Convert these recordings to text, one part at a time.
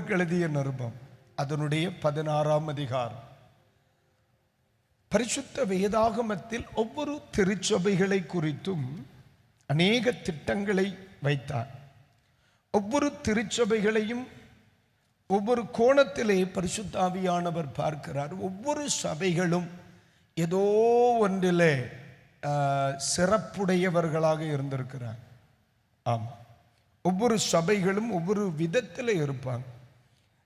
ரோமருக்கு எழுதிய நிருபம் அதனுடைய 16ஆம் அதிகாரம். பரிசுத்த வேதாகமத்தில் ஒவ்வொரு திருச்சபைகளை குறித்தும் அநேக திட்டங்களை வைத்தார். ஒவ்வொரு திருச்சபைகளையும் ஒவ்வொரு கோணத்திலே பரிசுத்த ஆவியானவர் பார்க்கிறார். ஒவ்வொரு சபைகளும் ஏதோ ஒன்றிலே சிறப்புடையவர்களாக இருந்திருக்கிறார். ஆமாம், ஒவ்வொரு சபைகளும் ஒவ்வொரு விதத்தில் இருப்பாங்க.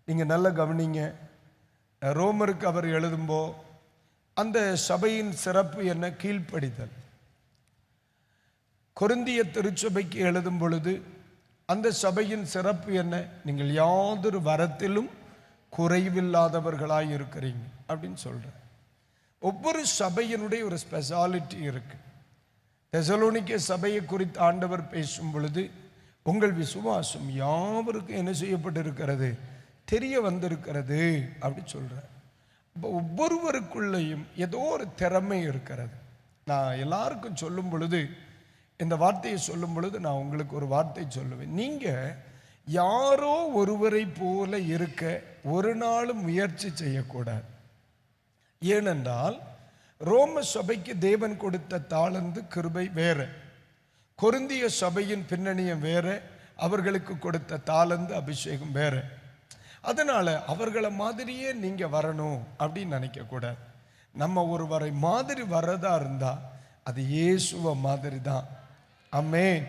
நீங்கள் நல்லா கவனிங்க. ரோமருக்கு அவர் எழுதும்போ அந்த சபையின் சிறப்பு என்ன? கீழ்ப்படிதல். கொரிந்திய திருச்சபைக்கு எழுதும் பொழுது அந்த சபையின் சிறப்பு என்ன? நீங்கள் யாதொரு வரத்திலும் குறைவில்லாதவர்களாய் இருக்கிறீங்க அப்படின்னு சொல்கிறேன். ஒவ்வொரு சபையினுடைய ஒரு ஸ்பெஷாலிட்டி இருக்கு. தெசலோனிக்கே சபையை குறித்து ஆண்டவர் பேசும் பொழுது உங்கள் விசுவாசம் யாவருக்கும் என்ன செய்யப்பட்டிருக்கிறது? தெரிய வந்திருக்கிறது அப்படி சொல்கிறார். இப்போ ஒவ்வொருவருக்குள்ளேயும் ஏதோ ஒரு திறமை இருக்கிறது. நான் எல்லாருக்கும் சொல்லும் பொழுது, இந்த வார்த்தையை சொல்லும் பொழுது நான் உங்களுக்கு ஒரு வார்த்தை சொல்லுவேன். நீங்கள் யாரோ ஒருவரை போல இருக்க ஒரு நாளும் முயற்சி செய்யக்கூடாது. ஏனென்றால் ரோம சபைக்கு தேவன் கொடுத்த தாளந்து கிருபை வேற, கொரிந்திய சபையின் பின்னணியம் வேற, அவர்களுக்கு கொடுத்த தாளந்து அபிஷேகம் வேற. அதனால அவர்களை மாதிரியே நீங்க வரணும் அப்படின்னு நினைக்க கூடாது. நம்ம ஒருவரை மாதிரி வரதா இருந்தா அது இயேசுவ மாதிரி தான். ஆமென்.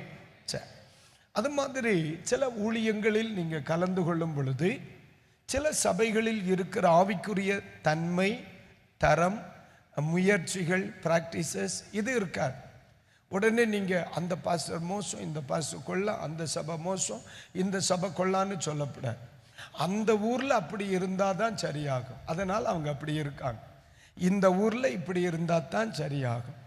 அது மாதிரி சில ஊழியங்களில் நீங்க கலந்து கொள்ளும் பொழுது சில சபைகளில் இருக்கிற ஆவிக்குரிய தன்மை, தரம், முயற்சிகள், பிராக்டிசஸ் இது இருக்காது. உடனே நீங்கள் அந்த பாஸ்டர் மோசம், இந்த பாஸ்டர் கொள்ள, அந்த சபை மோசம், இந்த சபை கொள்ளான்னு சொல்லப்படாது. அந்த ஊரில் அப்படி இருந்தால் தான் சரியாகும். அதனால் அவங்க அப்படி இருக்காங்க. இந்த ஊரில் இப்படி இருந்தால் தான் சரியாகும்.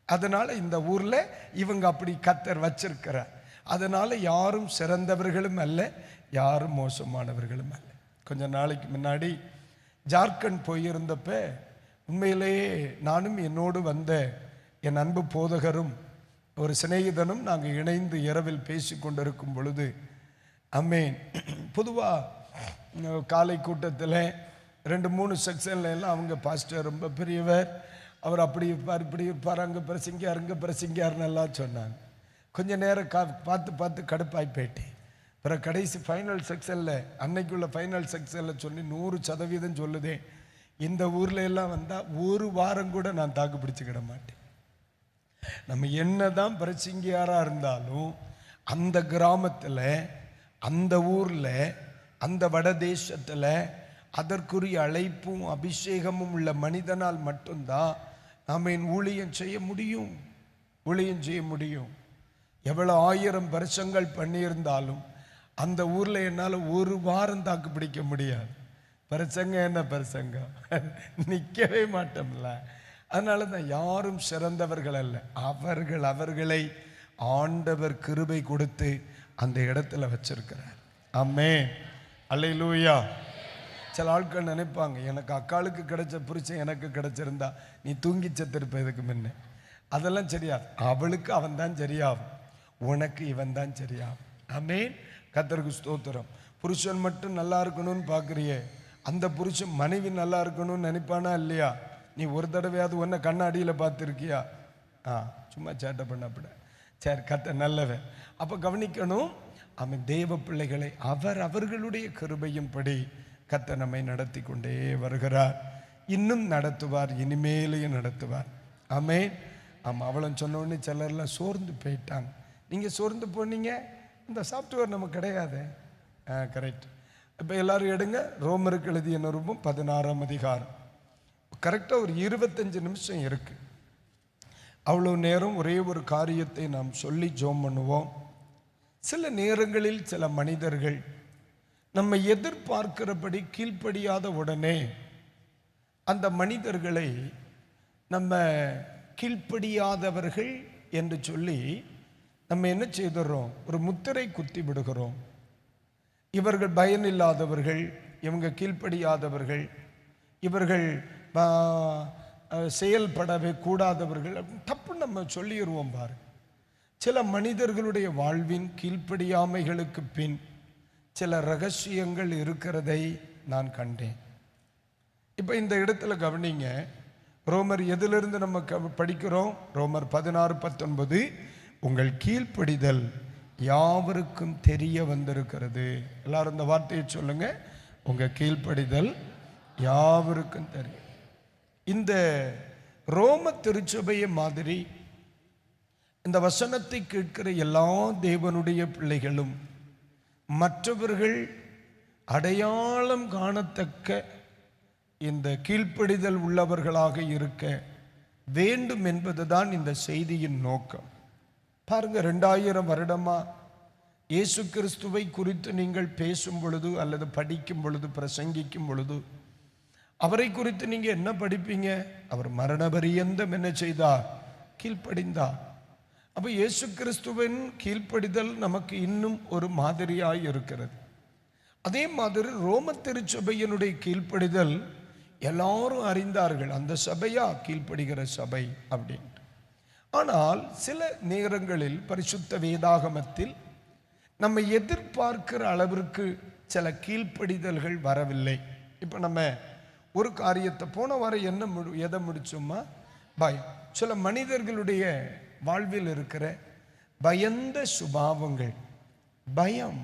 அதனால் இந்த ஊரில் இவங்க அப்படி கர்த்தர் வச்சிருக்கிறார். அதனால் யாரும் சிறந்தவர்களும் அல்ல, யாரும் மோசமானவர்களும் அல்ல. கொஞ்ச நாளைக்கு முன்னாடி ஜார்க்கண்ட் போயிருந்தப்ப உண்மையிலேயே நானும் என்னோடு வந்த என் அன்பு போதகரும் ஒரு சிநேகிதனும் நாங்கள் இணைந்து இரவில் பேசி கொண்டிருக்கும் பொழுது, அம்மேன், பொதுவாக காலை கூட்டத்தில் 2-3 செக்ஷன்ல எல்லாம் அவங்க பாஸ்டர் ரொம்ப பெரியவர், அவர் அப்படி இருப்பார், இப்படி இருப்பார், அங்கே பிரசிங்கார், இங்கே பிரசிங்கார்னு எல்லாம் சொன்னாங்க. கொஞ்சம் நேரம் பார்த்து கடுப்பாய் போயிட்டேன். அப்புறம் கடைசி ஃபைனல் செக்ஷனில், அன்னைக்குள்ள ஃபைனல் செக்ஷனில் சொல்லி 100% சொல்லுதே, இந்த ஊரில் எல்லாம் வந்தால் ஒரு வாரம் கூட நான் தாக்கு பிடிச்சிக்கிட மாட்டேன். நம்ம என்னதான் பிரசிங்கியாராக இருந்தாலும் அந்த கிராமத்தில், அந்த ஊரில், அந்த வடதேசத்தில் அதற்குரிய அழைப்பும் அபிஷேகமும் உள்ள மனிதனால் மட்டும்தான் நாம் ஊழியம் செய்ய முடியும். ஊழியம் செய்ய முடியும். எவ்வளோ 1000 வருஷங்கள் பண்ணியிருந்தாலும் அந்த ஊரில் என்னால் ஒரு வாரம் தாக்கு பிடிக்க முடியாது. பிரசங்க என்ன பிரசங்கம், நிற்கவே மாட்டோம்ல. அதனால தான் யாரும் சிறந்தவர்கள் அல்ல, அவர்களை ஆண்டவர் கிருபை கொடுத்து அந்த இடத்துல வச்சிருக்கிறார். ஆமென், அல்லேலூயா. சில ஆட்கள் நினைப்பாங்க, எனக்கு அக்காளுக்கு கிடைச்ச புருஷன் எனக்கு கிடைச்சிருந்தா நீ தூங்கி செத்திருப்ப இதுக்கு முன்ன. அதெல்லாம் சரியாது. அவளுக்கு அவன் தான் சரியாகும், உனக்கு இவன் தான் சரியாகும். ஆமென், கர்த்தருக்கு ஸ்தோத்திரம். புருஷன் மட்டும் நல்லா இருக்கணும்னு பார்க்குறியே, அந்த புருஷன் மனைவி நல்லா இருக்கணும்னு நினைப்பானா இல்லையா? நீ ஒரு தடவையாவது ஒன்றை கண்ணாடியில் பார்த்துருக்கியா? சும்மா சேட்டை பண்ணப்பட. சரி, கர்த்தர் நல்லவன். அப்போ கவனிக்கணும், அவன் தேவ பிள்ளைகளை அவர்களுடைய கிருபையும் படி கர்த்தர் நம்மை நடத்தி கொண்டே வருகிறார். இன்னும் நடத்துவார், இனிமேலையும் நடத்துவார். ஆமென். ஆமாம், அவளும் சொன்ன உடனே சிலர்லாம் சோர்ந்து போயிட்டாங்க. நீங்கள் சோர்ந்து போனீங்க, இந்த சாஃப்ட்வேர் நமக்கு கிடையாது. கரெக்ட். இப்போ எல்லாரும் எடுங்க, ரோமருக்கு எழுதிய நிருபம் 16ஆம் அதிகாரம். கரெக்டாக ஒரு 25 நிமிஷம் இருக்கு. அவ்வளோ நேரம் ஒரே ஒரு காரியத்தை நாம் சொல்லி ஜெபம் பண்ணுவோம். சில நேரங்களில் சில மனிதர்கள் நம்ம எதிர்பார்க்கிறபடி கீழ்ப்படியாத உடனே அந்த மனிதர்களை நம்ம கீழ்ப்படியாதவர்கள் என்று சொல்லி நம்ம என்ன செய்துறோம்? ஒரு முத்திரை குத்தி விடுகிறோம். இவர்கள் பயனில்லாதவர்கள், இவங்க கீழ்ப்படியாதவர்கள், இவர்கள் செயல்படவே கூடாதவர்கள் தப்பு நம்ம சொல்லிடுவோம். பாரு, சில மனிதர்களுடைய வாழ்வின் கீழ்ப்படியாமைகளுக்கு பின் சில ரகசியங்கள் இருக்கிறதை நான் கண்டேன். இப்போ இந்த இடத்துல கவனிங்க, ரோமர் எதிலிருந்து நம்ம படிக்கிறோம்? ரோமர் 16:19, உங்கள் கீழ்ப்படிதல் யாவருக்கும் தெரிய வந்திருக்கிறது. எல்லாரும் இந்த வார்த்தையை சொல்லுங்க, உங்க கீழ்ப்படிதல் யாவருக்கும் தெரியும். இந்த ரோம திருச்சபையை மாதிரி இந்த வசனத்தை கேட்கிற எல்லா தேவனுடைய பிள்ளைகளும் மற்றவர்கள் அடையாளம் காணத்தக்க இந்த கீழ்ப்படிதல் உள்ளவர்களாக இருக்க வேண்டும் என்பதுதான் இந்த செய்தியின் நோக்கம். பாருங்க, 2000 வருடமா இயேசு கிறிஸ்துவை குறித்து நீங்கள் பேசும் பொழுது அல்லது படிக்கும் பொழுது, பிரசங்கிக்கும் பொழுது அவரை குறித்து நீங்க என்ன படிப்பீங்க? அவர் மரண பரியந்தம் என்ன செய்தார்? கீழ்ப்படிந்தார். அப்ப இயேசு கிறிஸ்துவின் கீழ்ப்படிதல் நமக்கு இன்னும் ஒரு மாதிரியாய் இருக்கிறது. அதே மாதிரி ரோம திருச்சபையினுடைய கீழ்ப்படிதல் எல்லாரும் அறிந்தார்கள், அந்த சபையா கீழ்ப்படுகிற சபை அப்படின்ட்டு. ஆனால் சில நேரங்களில் பரிசுத்த வேதாகமத்தில் நம்ம எதிர்பார்க்கிற அளவிற்கு சில கீழ்ப்படிதல்கள் வரவில்லை. இப்போ நம்ம ஒரு காரியத்தை போன வாரம் எதை முடிச்சோமா? பயம். சில மனிதர்களுடைய வாழ்வில் இருக்கிற பயந்த சுபாவங்கள், பயம்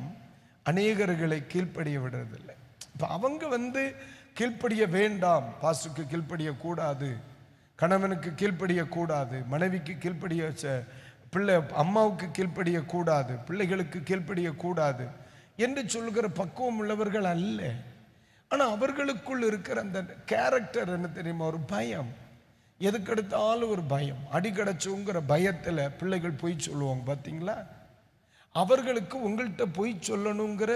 அநேகர்களை கீழ்ப்படிய விடுறதில்லை. இப்போ அவங்க கீழ்ப்படிய வேண்டாம், பாசுக்கு கீழ்ப்படிய கூடாது, கணவனுக்கு கீழ்ப்படிய கூடாது, மனைவிக்கு கீழ்ப்படிய, பிள்ளை அம்மாவுக்கு கீழ்ப்படிய கூடாது, பிள்ளைகளுக்கு கீழ்ப்படிய கூடாது என்று சொல்கிற பக்குவம் உள்ளவர்கள் அல்ல. ஆனால் அவர்களுக்குள் இருக்கிற அந்த கேரக்டர் என்ன தெரியுமா? ஒரு பயம். எதுக்கெடுத்தாலும் ஒரு பயம். அடிக்கடைச்சுங்கிற பயத்தில் பிள்ளைகள் பொய் சொல்லுவாங்க பார்த்தீங்களா? அவர்களுக்கு உங்கள்கிட்ட பொய் சொல்லணுங்கிற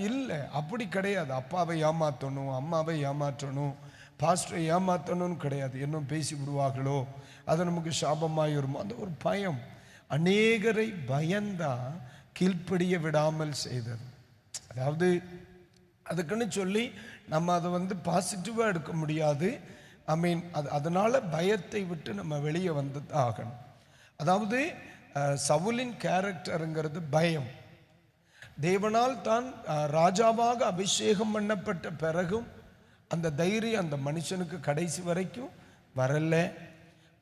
இல்லை, அப்படி கிடையாது. அப்பாவை ஏமாற்றணும், அம்மாவை ஏமாற்றணும், பாஸ்டரை ஏமாற்றணும்னு கிடையாது. இன்னும் பேசி விடுவார்களோ, அது நமக்கு சாபமாயிருமோ, அந்த ஒரு பயம் அநேகரை பயந்தா கீழ்ப்படிய விடாமல் செய்தது. அதாவது அதுக்குன்னு சொல்லி நம்ம அதை பாசிட்டிவாக எடுக்க முடியாது. அதனால பயத்தை விட்டு நம்ம வெளியே வந்து ஆகணும். அதாவது சவுலின் கேரக்டருங்கிறது பயம். தேவனால் தான் ராஜாவாக அபிஷேகம் பண்ணப்பட்ட பிறகும் அந்த தைரியம் அந்த மனுஷனுக்கு கடைசி வரைக்கும் வரல.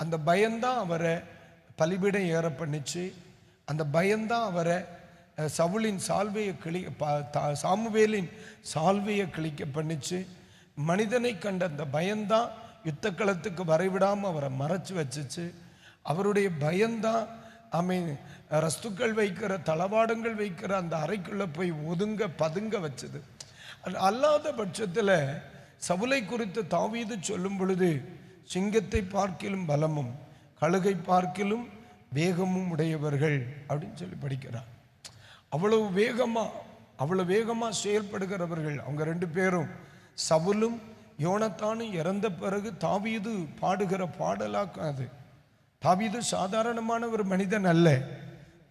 அந்த பயம்தான் அவரை பலிபீடம் ஏற பண்ணிச்சு. அந்த பயம்தான் அவரை சவுலின் சால்வையை சாமுவேலின் சால்வையை கிழிக்க பண்ணிச்சு. மனிதனை கண்ட அந்த பயம்தான் யுத்த களத்துக்கு வரைவிடாமல் அவரை மறைச்சு வச்சிச்சு. அவருடைய பயம்தான் ரஸ்துக்கள் வைக்கிற, தளவாடங்கள் வைக்கிற அந்த அறைக்குள்ள போய் ஒதுங்க பதுங்க வச்சது. அல்லாத பட்சத்தில் சவுலை குறித்து தாவீது சொல்லும் பொழுது, சிங்கத்தை பார்க்கிலும் பலமும் கழுகை பார்க்கிலும் வேகமும் உடையவர்கள் அப்படின்னு சொல்லி படிக்கிறார். அவ்வளவு வேகமா செயல்படுகிறவர்கள் அவங்க 2 பேரும். சவுலும் யோனத்தானும் இறந்த பிறகு தாவீது பாடுகிற பாடலாக்கும் அது. தாவீது சாதாரணமான ஒரு மனிதன் அல்ல.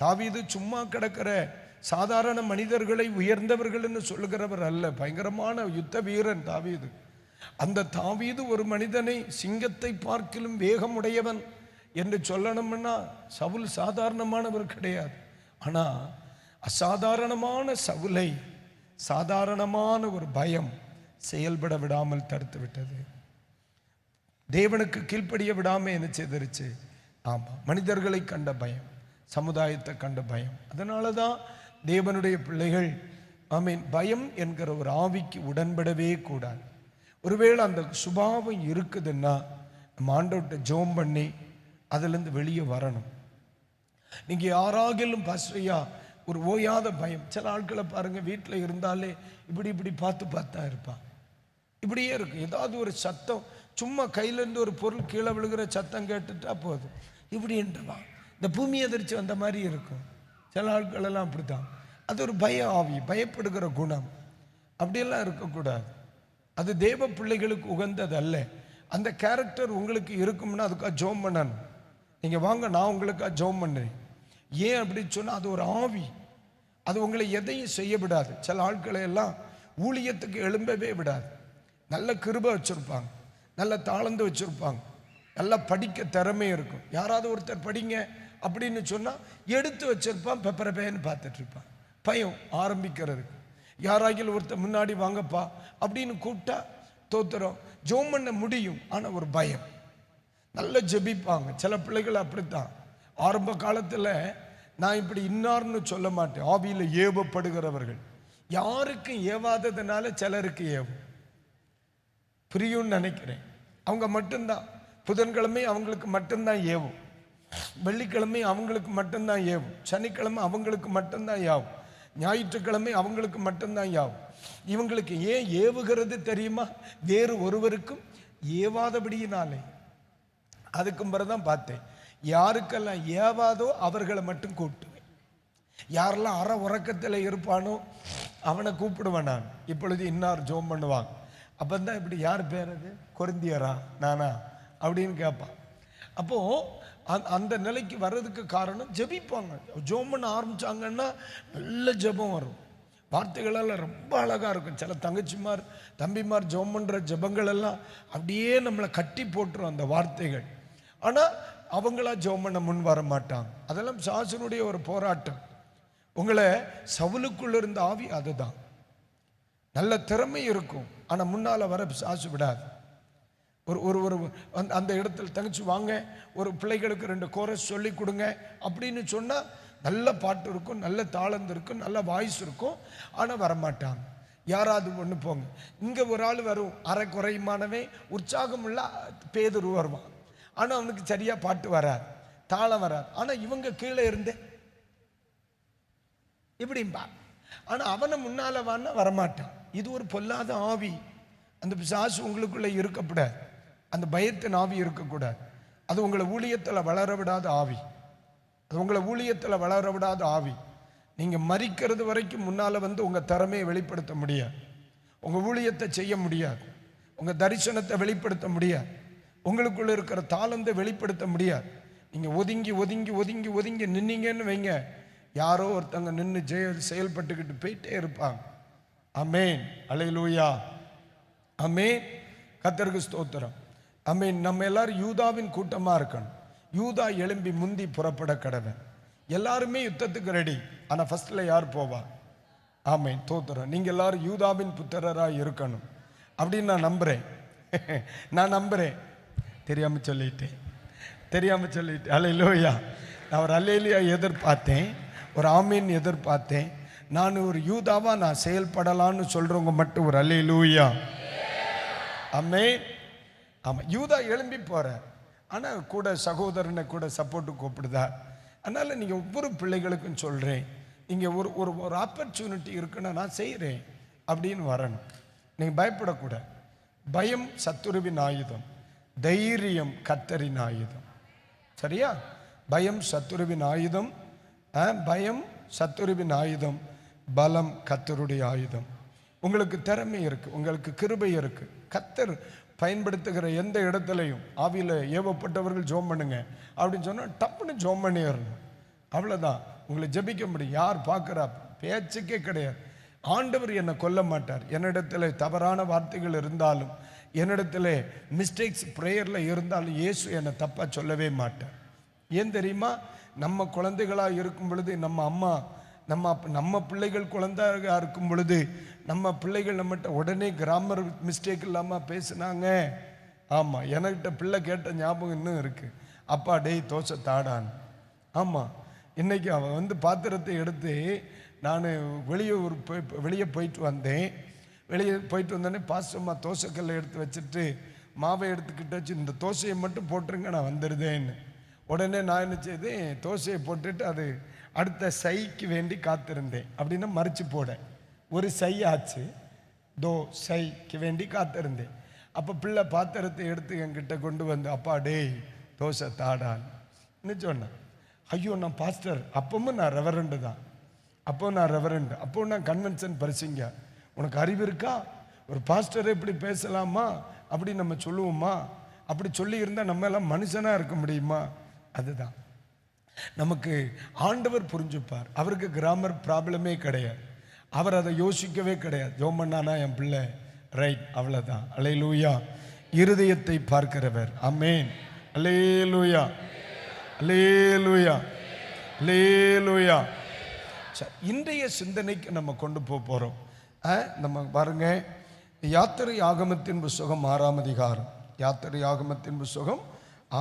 தாவீது சும்மா கிடக்கிற சாதாரண மனிதர்களை உயர்ந்தவர்கள்னு சொல்லுகிறவர் அல்ல. பயங்கரமான யுத்த வீரன் தாவீது. அந்த தாவீது ஒரு மனிதனை சிங்கத்தை பார்க்கிலும் வேகமுடையவன் என்று சொல்லணும்னா சவுல் சாதாரணமானவர் கிடையாது. ஆனால் அசாதாரணமான சவுலை சாதாரணமான ஒரு பயம் செயல்பட விடாமல் தடுத்து விட்டது. தேவனுக்கு கீழ்ப்படிய விடாமல் என்ன செய்திருச்சு? ஆமாம், மனிதர்களை கண்ட பயம், சமுதாயத்தை கண்ட பயம். அதனால தான் தேவனுடைய பிள்ளைகள் பயம் என்கிற ஒரு ஆவிக்கு உடன்படவே கூடாது. ஒருவேளை அந்த சுபாவம் இருக்குதுன்னா நம்ம ஆண்டவர்கிட்ட ஜெபம் பண்ணி அதிலிருந்து வெளியே வரணும். நீங்கள் யாராகிலும் பாஸ்டரையா ஒரு ஓயாத பயம். சில ஆட்களை பாருங்க, வீட்டில் இருந்தாலே இப்படி பார்த்து இருப்பான். இப்படியே இருக்கு. ஏதாவது ஒரு சத்தம், சும்மா கையிலேருந்து ஒரு பொருள் கீழே விழுகிற சத்தம் கேட்டுட்டா போதும் இப்படின்ட்டுவான். இந்த பூமி எதிர்ச்சி வந்த மாதிரி இருக்கும். சில ஆட்கள் எல்லாம் அப்படித்தான். அது ஒரு பய ஆவி, பயப்படுகிற குணம். அப்படியெல்லாம் இருக்கக்கூடாது. அது தேவ பிள்ளைகளுக்கு உகந்தது அல்ல. அந்த கேரக்டர் உங்களுக்கு இருக்கும்னா அதுக்காக ஜெபம் பண்ணணும். நீங்கள் வாங்க, நான் உங்களுக்காக ஜெபம் பண்ணுறேன். ஏன் அப்படின்னு சொன்னால் அது ஒரு ஆவி. அது உங்களை எதையும் செய்ய விடாது. சில ஆட்களை எல்லாம் ஊழியத்துக்கு எழும்பவே விடாது. நல்ல கிருபை வச்சுருப்பாங்க, நல்ல தாளந்து வச்சுருப்பாங்க, நல்லா படிக்க திறமை இருக்கும். யாராவது ஒருத்தர் படிங்க அப்படின்னு சொன்னால் எடுத்து வச்சிருப்பான், பெப்பரப்பேன்னு பார்த்துட்டு இருப்பான். பயம் ஆரம்பிக்கிறது. யாராகிலும் ஒருத்தர் முன்னாடி வாங்கப்பா அப்படின்னு கூப்பிட்டா தோத்துறோம். ஜெபம் பண்ண முடியும், ஆனால் ஒரு பயம். நல்லா ஜெபிப்பாங்க. சில பிள்ளைகள் அப்படித்தான். ஆரம்ப காலத்தில் நான் இப்படி இன்னார்னு சொல்ல மாட்டேன், ஆவியில் ஏவப்படுகிறவர்கள். யாருக்கும் ஏவாததுனால சிலருக்கு ஏவும், புரியும்னு நினைக்கிறேன். அவங்க மட்டும்தான் புதன்கிழமை அவங்களுக்கு மட்டும்தான் ஏவும், வெள்ளிக்கிழமை அவங்களுக்கு மட்டும்தான் ஏவும், சனிக்கிழமை அவங்களுக்கு மட்டும்தான் யாவும், ஞாயிற்றுக்கிழமை அவங்களுக்கு மட்டும்தான் யாவும். இவங்களுக்கு ஏன் ஏவுகிறது தெரியுமா? வேறு ஒருவருக்கும் ஏவாதபடியினாலே. அதுக்கும் பிறகுதான் பார்த்தேன், யாருக்கெல்லாம் ஏவாதோ அவர்களை மட்டும் கூப்பிட்டுவேன். யாரெல்லாம் அற உறக்கத்தில் இருப்பானோ அவனை கூப்பிடுவேன் நான். இப்பொழுது இன்னார் ஜெபம் பண்ணுவாங்க. அப்போ தான் இப்படி யார் பேர் அது, கொரிந்தியரா நானா அப்படின்னு கேட்பான். அப்போது அந்த நிலைக்கு வர்றதுக்கு காரணம் ஜெபிப்பாங்க. ஜெபம் பண்ண ஆரம்பித்தாங்கன்னா நல்ல ஜெபம் வரும். வார்த்தைகளெல்லாம் ரொம்ப அழகாக இருக்கும். சில தங்கச்சிமார் தம்பிமார் ஜெபம் பண்ணுற ஜெபங்கள் எல்லாம் அப்படியே நம்மளை கட்டி போட்டுரும் அந்த வார்த்தைகள். ஆனால் அவங்களா ஜெபம் பண்ண முன் வர மாட்டாங்க. அதெல்லாம் சாசனுடைய ஒரு போராட்டம். உங்களை சவுலுக்குள்ள இருந்த ஆவி அதுதான். நல்ல திறமை இருக்கும், ஆனால் முன்னால் வர சாசு விடாது. ஒரு ஒரு ஒரு அந்த இடத்துல தங்கச்சி வாங்க, ஒரு பிள்ளைகளுக்கு 2 கோரஸ் சொல்லி கொடுங்க அப்படின்னு சொன்னால் நல்ல பாட்டு இருக்கும், நல்ல தாளந்து இருக்கும், நல்ல வாய்ஸ் இருக்கும், ஆனால் வரமாட்டாங்க. யாராவது ஒன்று போங்க. இங்கே ஒரு ஆள் வரும், அரை குறையுமானவே உற்சாகம் உள்ள பேதுரு வருவான். ஆனால் அவனுக்கு சரியாக பாட்டு வராது, தாளம் வராது. ஆனால் இவங்க கீழே இருந்தே இப்படிம்பா, ஆனால் அவனை முன்னால் வான்னா வரமாட்டான். இது ஒரு பொல்லாத ஆவி. அந்த பிசாசு உங்களுக்குள்ளே இருக்கப்படாது. அந்த பயத்தின் ஆவி இருக்கக்கூடாது. அது உங்களை ஊழியத்தில் வளர விடாத ஆவி. அது உங்களை ஊழியத்தில் வளர விடாத ஆவி. நீங்கள் மரிக்கிறது வரைக்கும் முன்னால் வந்து உங்கள் திறமையை வெளிப்படுத்த முடியாது, உங்கள் ஊழியத்தை செய்ய முடியாது, உங்கள் தரிசனத்தை வெளிப்படுத்த முடியாது, உங்களுக்குள்ள இருக்கிற தாளந்தை வெளிப்படுத்த முடியாது. நீங்கள் ஒதுங்கி ஒதுங்கி ஒதுங்கி ஒதுங்கி நின்னீங்கன்னு வைங்க, யாரோ ஒருத்தங்க நின்று செயல்பட்டுக்கிட்டு போயிட்டே இருப்பாங்க. ஆமென், அல்லேலூயா, ஆமென், கர்த்தருக்கு ஸ்தோத்திரம், ஆமென். நம்ம எல்லாரும் யூதாவின் கூட்டமாக இருக்கணும். யூதா எழும்பி முந்தி புறப்பட கடவன். எல்லாருமே யுத்தத்துக்கு ரெடி, ஆனால் ஃபர்ஸ்ட்ல யார் போவா? ஆமென், தோத்துறோம். நீங்கள் எல்லாரும் யூதாவின் புத்திரராக இருக்கணும் அப்படின்னு நான் நம்புகிறேன். நான் நம்புகிறேன். தெரியாமல் சொல்லிட்டேன். அல்லேலூயா. நான் ஒரு அல்லேலூயா எதிர்பார்த்தேன், ஒரு ஆமீன் எதிர்பார்த்தேன். நான் ஒரு யூதாவா நான் செயல்படலான்னு சொல்கிறவங்க மட்டும் ஒரு அல்லேலூயா. ஆமென். ஆமாம், யூதா எழும்பி போகிற, ஆனால் கூட சகோதரனை கூட சப்போர்ட்டு கூப்பிடுதா. அதனால் நீங்கள் ஒவ்வொரு பிள்ளைகளுக்கும் சொல்கிறேன், இங்கே ஒரு ஒரு ஒரு ஆப்பர்ச்சுனிட்டி இருக்குன்னா நான் செய்கிறேன் அப்படின்னு வரணும். நீங்கள் பயப்படக்கூடாது. பயம் சத்துருவின் ஆயுதம், தைரியம் கர்த்தரின் ஆயுதம். சரியா? பயம் சத்துருவின் ஆயுதம், பயம் சத்துருவின் ஆயுதம், பலம் கர்த்தருடைய ஆயுதம். உங்களுக்கு திறமை இருக்குது, உங்களுக்கு கிருபை இருக்குது. கர்த்தர் பயன்படுத்துகிற எந்த இடத்துலையும் ஆவியில் ஏவப்பட்டவர்கள் ஜெபம் பண்ணுங்க அப்படின்னு சொன்னால் டப்புன்னு ஜெபம் பண்ணிடணும். அவ்வளோதான், உங்களை ஜெபிக்க முடியும். யார் பார்க்குறா? பேச்சுக்கே கிடையாது. ஆண்டவர் என்னை கொல்ல மாட்டார். என்னிடத்தில் தவறான வார்த்தைகள் இருந்தாலும், என்னிடத்தில் மிஸ்டேக்ஸ் ப்ரேயரில் இருந்தாலும் இயேசு என்னை தப்பாக சொல்லவே மாட்டார். ஏன் தெரியுமா? நம்ம குழந்தைகளாக இருக்கும் பொழுது, நம்ம அம்மா நம்ம பிள்ளைகள் குழந்தையாக இருக்கும் பொழுது, நம்ம பிள்ளைகள் நம்மகிட்ட உடனே கிராமர் மிஸ்டேக் இல்லாமல் பேசுனாங்க. ஆமாம், எனக்கிட்ட பிள்ளை கேட்ட ஞாபகம் இன்னும் இருக்குது. அப்பா டேய் தோசை தாடான். ஆமாம், இன்றைக்கி அவன் வந்து பாத்திரத்தை எடுத்து, நான் வெளியே போயிட்டு வந்தேன். வெளியே போயிட்டு வந்தோடனே பாஸ்டம்மா தோசைக்கல்லை எடுத்து வச்சுட்டு மாவை எடுத்துக்கிட்டு வச்சு, இந்த தோசையை மட்டும் போட்டுருங்க நான் வந்துடுதேன்னு. உடனே நான் என்ன செய்தேன், தோசையை போட்டுட்டு அது அடுத்த சைக்கு வேண்டி காத்திருந்தேன். அப்படின்னா மறித்து போட ஒரு சை ஆச்சு, சைக்கு வேண்டி காத்திருந்தேன். அப்போ பிள்ளை பாத்திரத்தை எடுத்து என்கிட்ட கொண்டு வந்து, அப்பா டேய் தோசை தாடான்னு சொன்னேன். ஐயோ நான் பாஸ்டர், அப்பவும் நான் ரெவரண்டு தான், அப்போ நான் கன்வென்ஷன் பரிசிங்க. உனக்கு அறிவு இருக்கா? ஒரு பாஸ்டரை இப்படி பேசலாமா அப்படி நம்ம சொல்லுவோமா? அப்படி சொல்லி இருந்தால் நம்ம எல்லாம் மனுஷனாக இருக்க முடியுமா? அதுதான் நமக்கு ஆண்டவர் புரிஞ்சுப்பார். அவருக்கு கிராமர் ப்ராப்ளமே கிடையாது. அவர் அதை யோசிக்கவே கிடையாது. ஜெபம் பண்ணானா என் பிள்ளை ரைட், அவ்வளோதான். அல்லேலூயா. இருதயத்தை பார்க்கிறவர். ஆமென். அல்லேலூயா, அல்லேலூயா, அல்லேலூயா. சரி, இன்றைய சிந்தனைக்கு நம்ம கொண்டு போகிறோம். நம்ம பாருங்க, யாத்திரை ஆகமத்தின் புஸ்தகம் 6ஆம் அதிகாரம். யாத்திரை ஆகமத்தின் புஸ்தகம்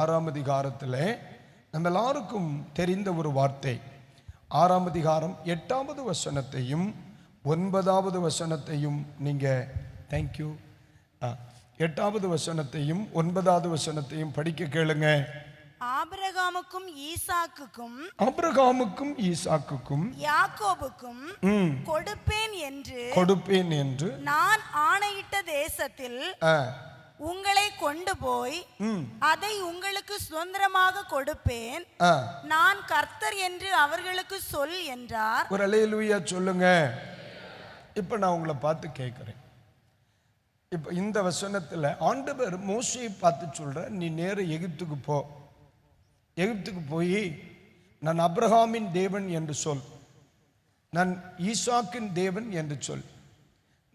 6ஆம் அதிகாரத்தில் நம்ம எல்லாருக்கும் தெரிந்த ஒரு வார்த்தை. 6ஆம் அதிகாரம் 8வது வசனத்தையும் 9வது வசனத்தையும் நீங்கள் தேங்க்யூ 8வது வசனத்தையும் 9வது வசனத்தையும் படிக்க கேளுங்க. ஆபிரகாமுக்கும் ஈசாக்குக்கும் யாக்கோபுக்கும் கொடுப்பேன் என்று நான் ஆணையிட்ட தேசத்தில் உங்களை கொண்டு போய் அதை உங்களுக்கு சுதந்திரமாக கொடுப்பேன். நான் கர்த்தர் என்று அவர்களுக்கு சொல் என்றார். ஒரு அல்லேலூயா சொல்லுங்க. இப்ப நான் உங்களை பார்த்து கேட்கிறேன். இப்ப இந்த வசனத்துல ஆண்டவர் மோசேயை பார்த்து சொல்ற, நீ நேர எகிப்துக்கு போ. எகிப்துக்கு போய் நான் அப்ரஹாமின் தேவன் என்று சொல், நான் ஈசாக்கின் தேவன் என்று சொல்,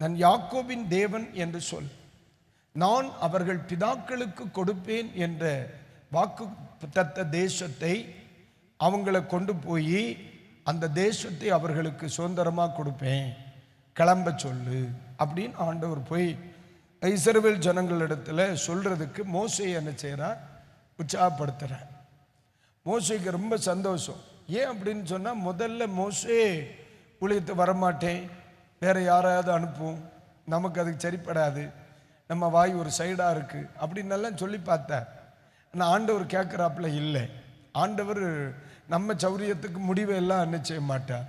நான் யாக்கோபின் தேவன் என்று சொல், நான் அவர்கள் பிதாக்களுக்கு கொடுப்பேன் என்ற வாக்கு தத்த தேசத்தை அவங்கள கொண்டு போய் அந்த தேசத்தை அவர்களுக்கு சுதந்திரமாக கொடுப்பேன், கிளம்ப சொல்லு அப்படின்னு ஆண்டவர் போய் இஸ்ரவேல் ஜனங்களிடத்துல சொல்றதுக்கு மோசே என்ன செய்கிறார்? உற்சாகப்படுத்துகிறார். மோசேக்கு ரொம்ப சந்தோஷம். ஏன் அப்படின்னு சொன்னால், முதல்ல மோசே ஊழியத்தை வரமாட்டேன், வேற யாராவது அனுப்பும், நமக்கு அதுக்கு சரிப்படாது, நம்ம வாய் ஒரு சைடாக இருக்குது அப்படின்னெல்லாம் சொல்லி பார்த்தார். ஆனால் ஆண்டவர் கேட்குறாப்புல இல்லை. ஆண்டவர் நம்ம சௌரியத்துக்கு முடிவை எல்லாம் என்ன செய்ய மாட்டார்,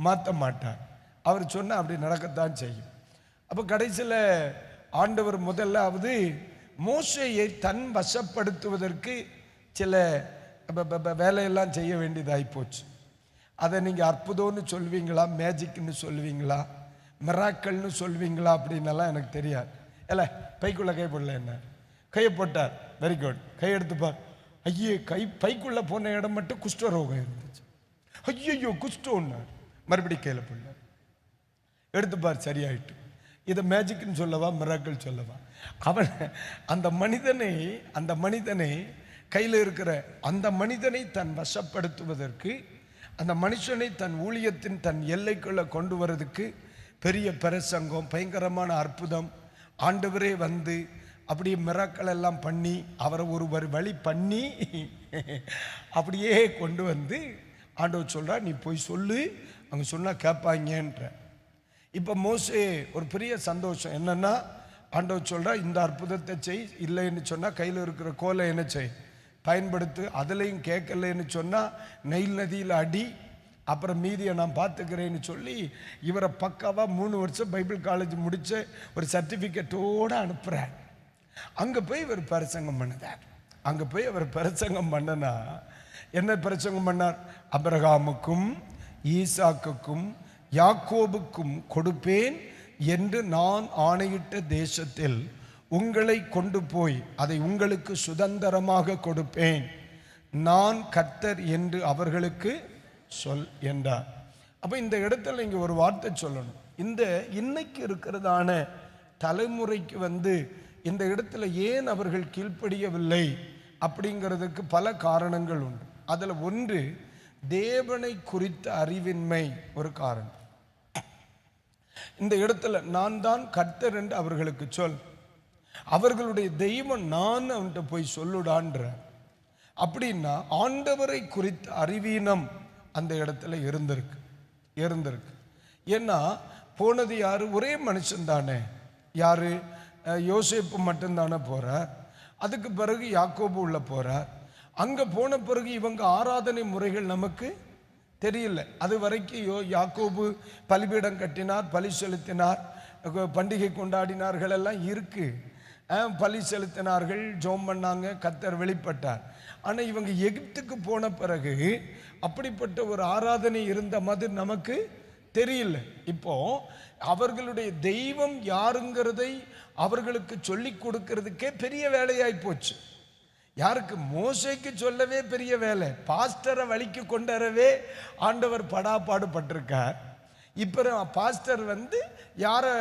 மாற்ற மாட்டார். அவர் சொன்னால் அப்படி நடக்கத்தான் செய்யும். அப்போ கடைசியில் ஆண்டவர் முதலாவது மோசேயை தன் வசப்படுத்துவதற்கு சில வேலையெல்லாம் செய்ய வேண்டியதாகி போச்சு. அதை நீங்கள் அற்புதம்னு சொல்வீங்களா, மேஜிக்னு சொல்வீங்களா, மிராக்கல்னு சொல்வீங்களா அப்படின்னெல்லாம் எனக்கு தெரியாது. இல்லை, பைக்குள்ளே கை போடல, என்ன கையை போட்டார், வெரி குட், கை எடுத்துப்பார். ஐயே, பைக்குள்ளே போன இடம் மட்டும் குஷ்டரோகம் இருந்துச்சு. ஐயோ குஷ்டம்னா மறுபடியும் கையில் போடல, எடுத்துப்பார், சரியாயிட்டு. இதை மேஜிக்னு சொல்லவா, மிராக்கல் சொல்லவா? அவன் அந்த மனிதனை கையில் இருக்கிற அந்த மனிதனை தன் வசப்படுத்துவதற்கு, அந்த மனுஷனை தன் ஊழியத்தின் தன் எல்லைக்குள்ள கொண்டு வரதுக்கு பெரிய பிரசங்கம், பயங்கரமான அற்புதம், ஆண்டவரே வந்து அப்படியே மிராக்கள் எல்லாம் பண்ணி அவரை ஒரு வழி பண்ணி அப்படியே கொண்டு வந்து ஆண்டவர் சொல்றா, நீ போய் சொல்லு, அவங்க சொன்னா கேட்பாங்கன்ற. இப்போ மோசே ஒரு பெரிய சந்தோஷம் என்னன்னா, ஆண்டவர் சொல்றா, இந்த அற்புதத்தை செய், இல்லைன்னு சொன்னா கையில் இருக்கிற கோலை என்ன செய், பயன்படுத்து, அதுலேயும் கேட்கலன்னு சொன்னால் நெயில் நதியில் அடி, அப்புறம் மீதியை நான் பார்த்துக்கிறேன்னு சொல்லி இவரை பக்காவாக 3 வருஷம் பைபிள் காலேஜ் முடித்த ஒரு சர்டிஃபிகேட்டோடு அனுப்புகிறார். அங்கே போய் இவர் பிரசங்கம் பண்ணுதார். அங்கே போய் அவர் பிரசங்கம் பண்ணனா என்ன பிரசங்கம் பண்ணார்? அபிரகாமுக்கும் ஈசாக்குக்கும் யாக்கோபுக்கும் கொடுப்பேன் என்று நான் ஆணையிட்ட தேசத்தில் உங்களை கொண்டு போய் அதை உங்களுக்கு சுதந்திரமாக கொடுப்பேன், நான் கர்த்தர் என்று அவர்களுக்கு சொல் என்றார். அப்போ இந்த இடத்துல இங்கே ஒரு வார்த்தை சொல்லணும். இந்த இன்னைக்கு இருக்கிறதான தலைமுறைக்கு இந்த இடத்துல ஏன் அவர்கள் கீழ்ப்படியவில்லை அப்படிங்கிறதுக்கு பல காரணங்கள் உண்டு. அதில் ஒன்று, தேவனை குறித்த அறிவின்மை ஒரு காரணம். இந்த இடத்துல நான் தான் கர்த்தர் என்று அவர்களுக்கு சொல், அவர்களுடைய தெய்வம் நான் அவன்கிட்ட போய் சொல்லுடான்ற. அப்படின்னா ஆண்டவரை குறித்த அறிவீனம் அந்த இடத்துல இருந்திருக்கு. ஏன்னா போனது யாரு? ஒரே மனுஷன் தானே. யாரு? யோசேப்பு மட்டும்தானே போறார். அதுக்கு பிறகு யாக்கோபு உள்ள போறார். அங்க போன பிறகு இவங்க ஆராதனை முறைகள் நமக்கு தெரியல. அது வரைக்கும் யாக்கோபு பலிபீடம் கட்டினார், பலி செலுத்தினார், பண்டிகை கொண்டாடினார்கள் எல்லாம் இருக்கு. பலி செலுத்தினார்கள், ஜோம் பண்ணாங்க, கர்த்தர் வெளிப்பட்டார். ஆனால் இவங்க எகிப்துக்கு போன பிறகு அப்படிப்பட்ட ஒரு ஆராதனை இருந்த மாதிரி நமக்கு தெரியல. இப்போ அவர்களுடைய தெய்வம் யாருங்கிறதை அவர்களுக்கு சொல்லி கொடுக்கறதுக்கே பெரிய வேலையாய் போச்சு. யாருக்கு? மோசேக்கு சொல்லவே பெரிய வேலை. பாஸ்டரை வழிக்கு கொண்டறவே ஆண்டவர் படாப்பாடுபட்டிருக்கார். இப்போ பாஸ்டர் யாரை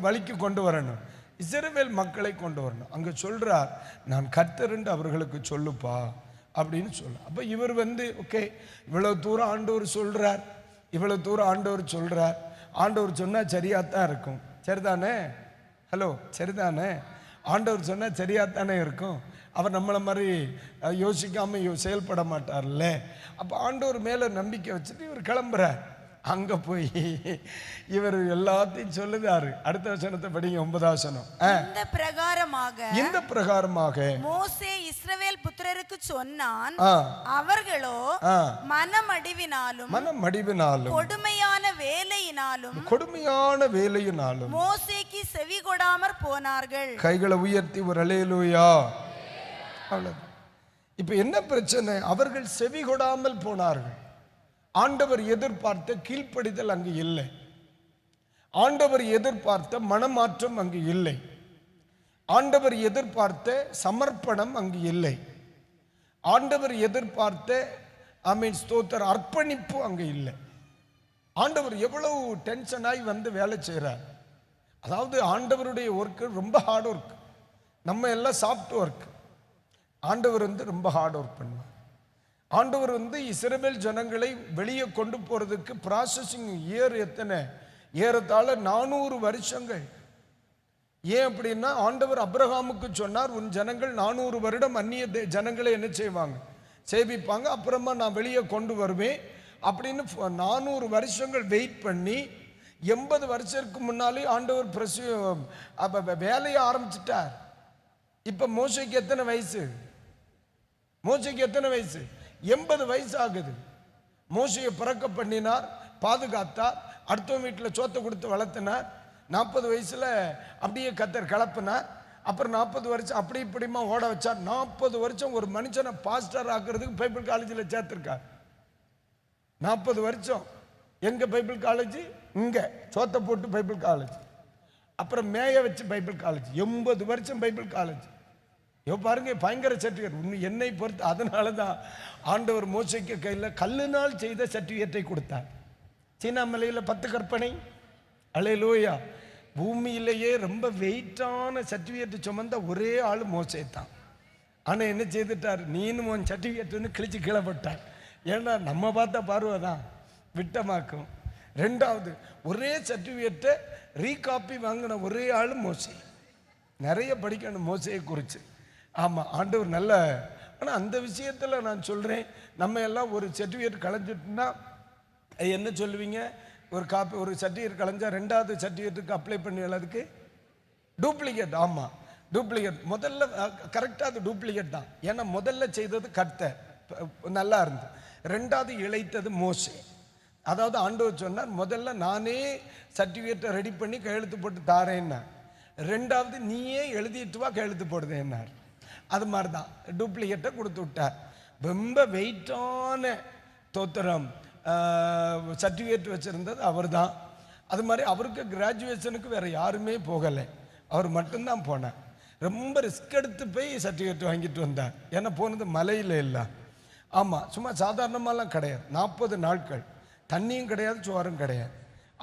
வழிக்கு கொண்டு வரணும்? இஸ்ரவேல் மக்களை கொண்டு வரணும். அங்கே சொல்றார், நான் கர்த்தர் என்று அவர்களுக்கு சொல்லுப்பா அப்படின்னு சொல்ல. அப்போ இவர் ஓகே, இவ்வளவு தூரம் ஆண்டவர் சொல்றார், இவ்வளவு தூரம் ஆண்டவர் சொல்றார். ஆண்டவர் சொன்னா சரியாத்தான் இருக்கும். சரிதானே? ஹலோ, சரிதானே? ஆண்டவர் சொன்னா சரியாத்தானே இருக்கும். அவர் நம்மளை மாதிரி யோசிக்காம செயல்பட மாட்டார்ல. அப்போ ஆண்டவர் மேல நம்பிக்கை வச்சுட்டு இவர் கிளம்புறார். அங்க போய் இவர் எல்லாத்தையும் சொல்லுதாரு. அடுத்த வசனத்தை படிங்க, 9வது வசனம். இந்த பிரகாரமாக மோசே இஸ்ரவேல் புத்திரருக்கு சொன்னான், அவர்களோ மனமடிவினாலும் கொடுமையான வேலையினாலும் மோசேக்கு செவி கொடாமற் போனார்கள். கைகளை உயர்த்தி ஒரு அல்லேலூயா. அவ்வளவு. இப்ப என்ன பிரச்சனை? அவர்கள் செவி கொடாமல் போனார்கள். ஆண்டவர் எதிர்பார்த்த கீழ்ப்படிதல் அங்கு இல்லை. ஆண்டவர் எதிர்பார்த்த மனமாற்றம் அங்கு இல்லை. ஆண்டவர் எதிர்பார்த்த சமர்ப்பணம் அங்கு இல்லை. ஆண்டவர் எதிர்பார்த்த ஸ்தோத்திர அர்ப்பணிப்பு அங்கு இல்லை. ஆண்டவர் எவ்வளவு டென்ஷனாய் வந்து வேலை செய்கிறார். அதாவது ஆண்டவருடைய ஒர்க் ரொம்ப ஹார்ட் ஒர்க். நம்ம எல்லாம் சாஃப்ட் ஒர்க். ஆண்டவர் ரொம்ப ஹார்ட் ஒர்க் பண்ணுவார். ஆண்டவர் இஸ்ரவேல் ஜனங்களை வெளியே கொண்டு போறதுக்கு ப்ராசஸிங் இயர் எத்தனை? ஏறத்தாழ 400 வருஷங்கள். ஏன் அப்படின்னா, ஆண்டவர் அப்ரஹாமுக்கு சொன்னார், உன் ஜனங்கள் 400 வருடம் அந்நிய ஜனங்களை என்ன செய்வாங்க? சேவிப்பாங்க. அப்புறமா நான் வெளியே கொண்டு வருவேன் அப்படின்னு 400 வருஷங்கள் வெயிட் பண்ணி 80 வருஷத்துக்கு முன்னாலே ஆண்டவர் வேலையை ஆரம்பிச்சிட்டார். இப்ப மோசேக்கு எத்தனை வயசு? மோசேக்கு எத்தனை வயசு? 80 வயசு ஆகுது. மோசையை பிறக்க பண்ணினார், பாதுகாத்தார், அடுத்த வீட்டில் சோத்தை கொடுத்து வளர்த்தினார். 40 வயசுல அப்படியே கத்தர் கலப்பினார். அப்புறம் 40 வருஷம் அப்படி இப்படிமா ஓட வச்சார். 40 வருஷம் ஒரு மனுஷனை பாஸ்டர் ஆக்குறதுக்கு பைபிள் காலேஜில் சேர்த்திருக்கார். 40 வருஷம் எங்க பைபிள் காலேஜ்? இங்க சோத்தை போட்டு பைபிள் காலேஜ், அப்புறம் மேய வச்சு பைபிள் காலேஜ். 80 வருஷம் பைபிள் காலேஜ். பாருங்க, பயங்கர சர்டிஃபிகேட். என்னை பொறுத்து அதனாலதான் ஆண்டவர் மோசேக்கு கையில் கல்லுனால் செய்த சர்டிஃபிகேட்டை கொடுத்தார். சீனாமலையில் 10 கற்பனை. அல்லேலூயா. பூமியிலேயே ரொம்ப வெயிட்டான சர்டிஃபிகேட் சுமந்த ஒரே ஆள் மோசே தான். ஆனா என்ன செய்துட்டார்? நீனும் உன் சர்டிஃபிகேட் கிழிச்சு கீழே போட்டார். ஏன்னா நம்ம பார்த்த பார்வைதான் விட்டமாக்கும். 2வது, ஒரே சர்டிஃபிகேட்டை ரீகாப்பி வாங்கின ஒரே ஆள் மோசே. நிறைய படிக்கணும் மோசையை குறித்து. ஆமா, ஆண்டவர் நல்ல. ஆனா அந்த விஷயத்துல நான் சொல்றேன், நம்ம எல்லாம் ஒரு சர்டிஃபிகேட் கலைஞ்சிட்டுனா என்ன சொல்லுவீங்க? ஒரு சர்டிஃபிகேட் கலைஞ்சா 2வது சர்டிஃபிகேட்டுக்கு அப்ளை பண்ணி அதுக்கு டூப்ளிகேட். ஆமா, டூப்ளிகேட். முதல்ல கரெக்டா அது டூப்ளிகேட் தான். ஏன்னா முதல்ல செய்தது கர்த்தர், நல்லா இருந்து. 2வது இழைத்தது மோசே. அதாவது ஆண்டவர் சொன்னார், முதல்ல நானே சர்டிஃபிகேட்டை ரெடி பண்ணி கையெழுத்து போட்டு தாரேன்னா, 2வது நீயே எழுதிட்டு வா கையெழுத்து போடுதேன்னார். அது மாதிரி தான் டூப்ளிகேட்டை கொடுத்து விட்டார். ரொம்ப வெயிட்டான தோத்திரம் சர்டிஃபிகேட் வச்சிருந்தது அவர் தான். அது மாதிரி அவருக்கு கிராஜுவேஷனுக்கு வேற யாருமே போகலை, அவர் மட்டும்தான் போனார். ரொம்ப ரிஸ்க் எடுத்து போய் சர்டிஃபிகேட் வாங்கிட்டு வந்தார். ஏன்னா போனது மலையில் இல்லை. ஆமாம், சும்மா சாதாரணமாலாம் கிடையாது. 40 நாட்கள் தண்ணியும் கிடையாது, சோறும் கிடையாது.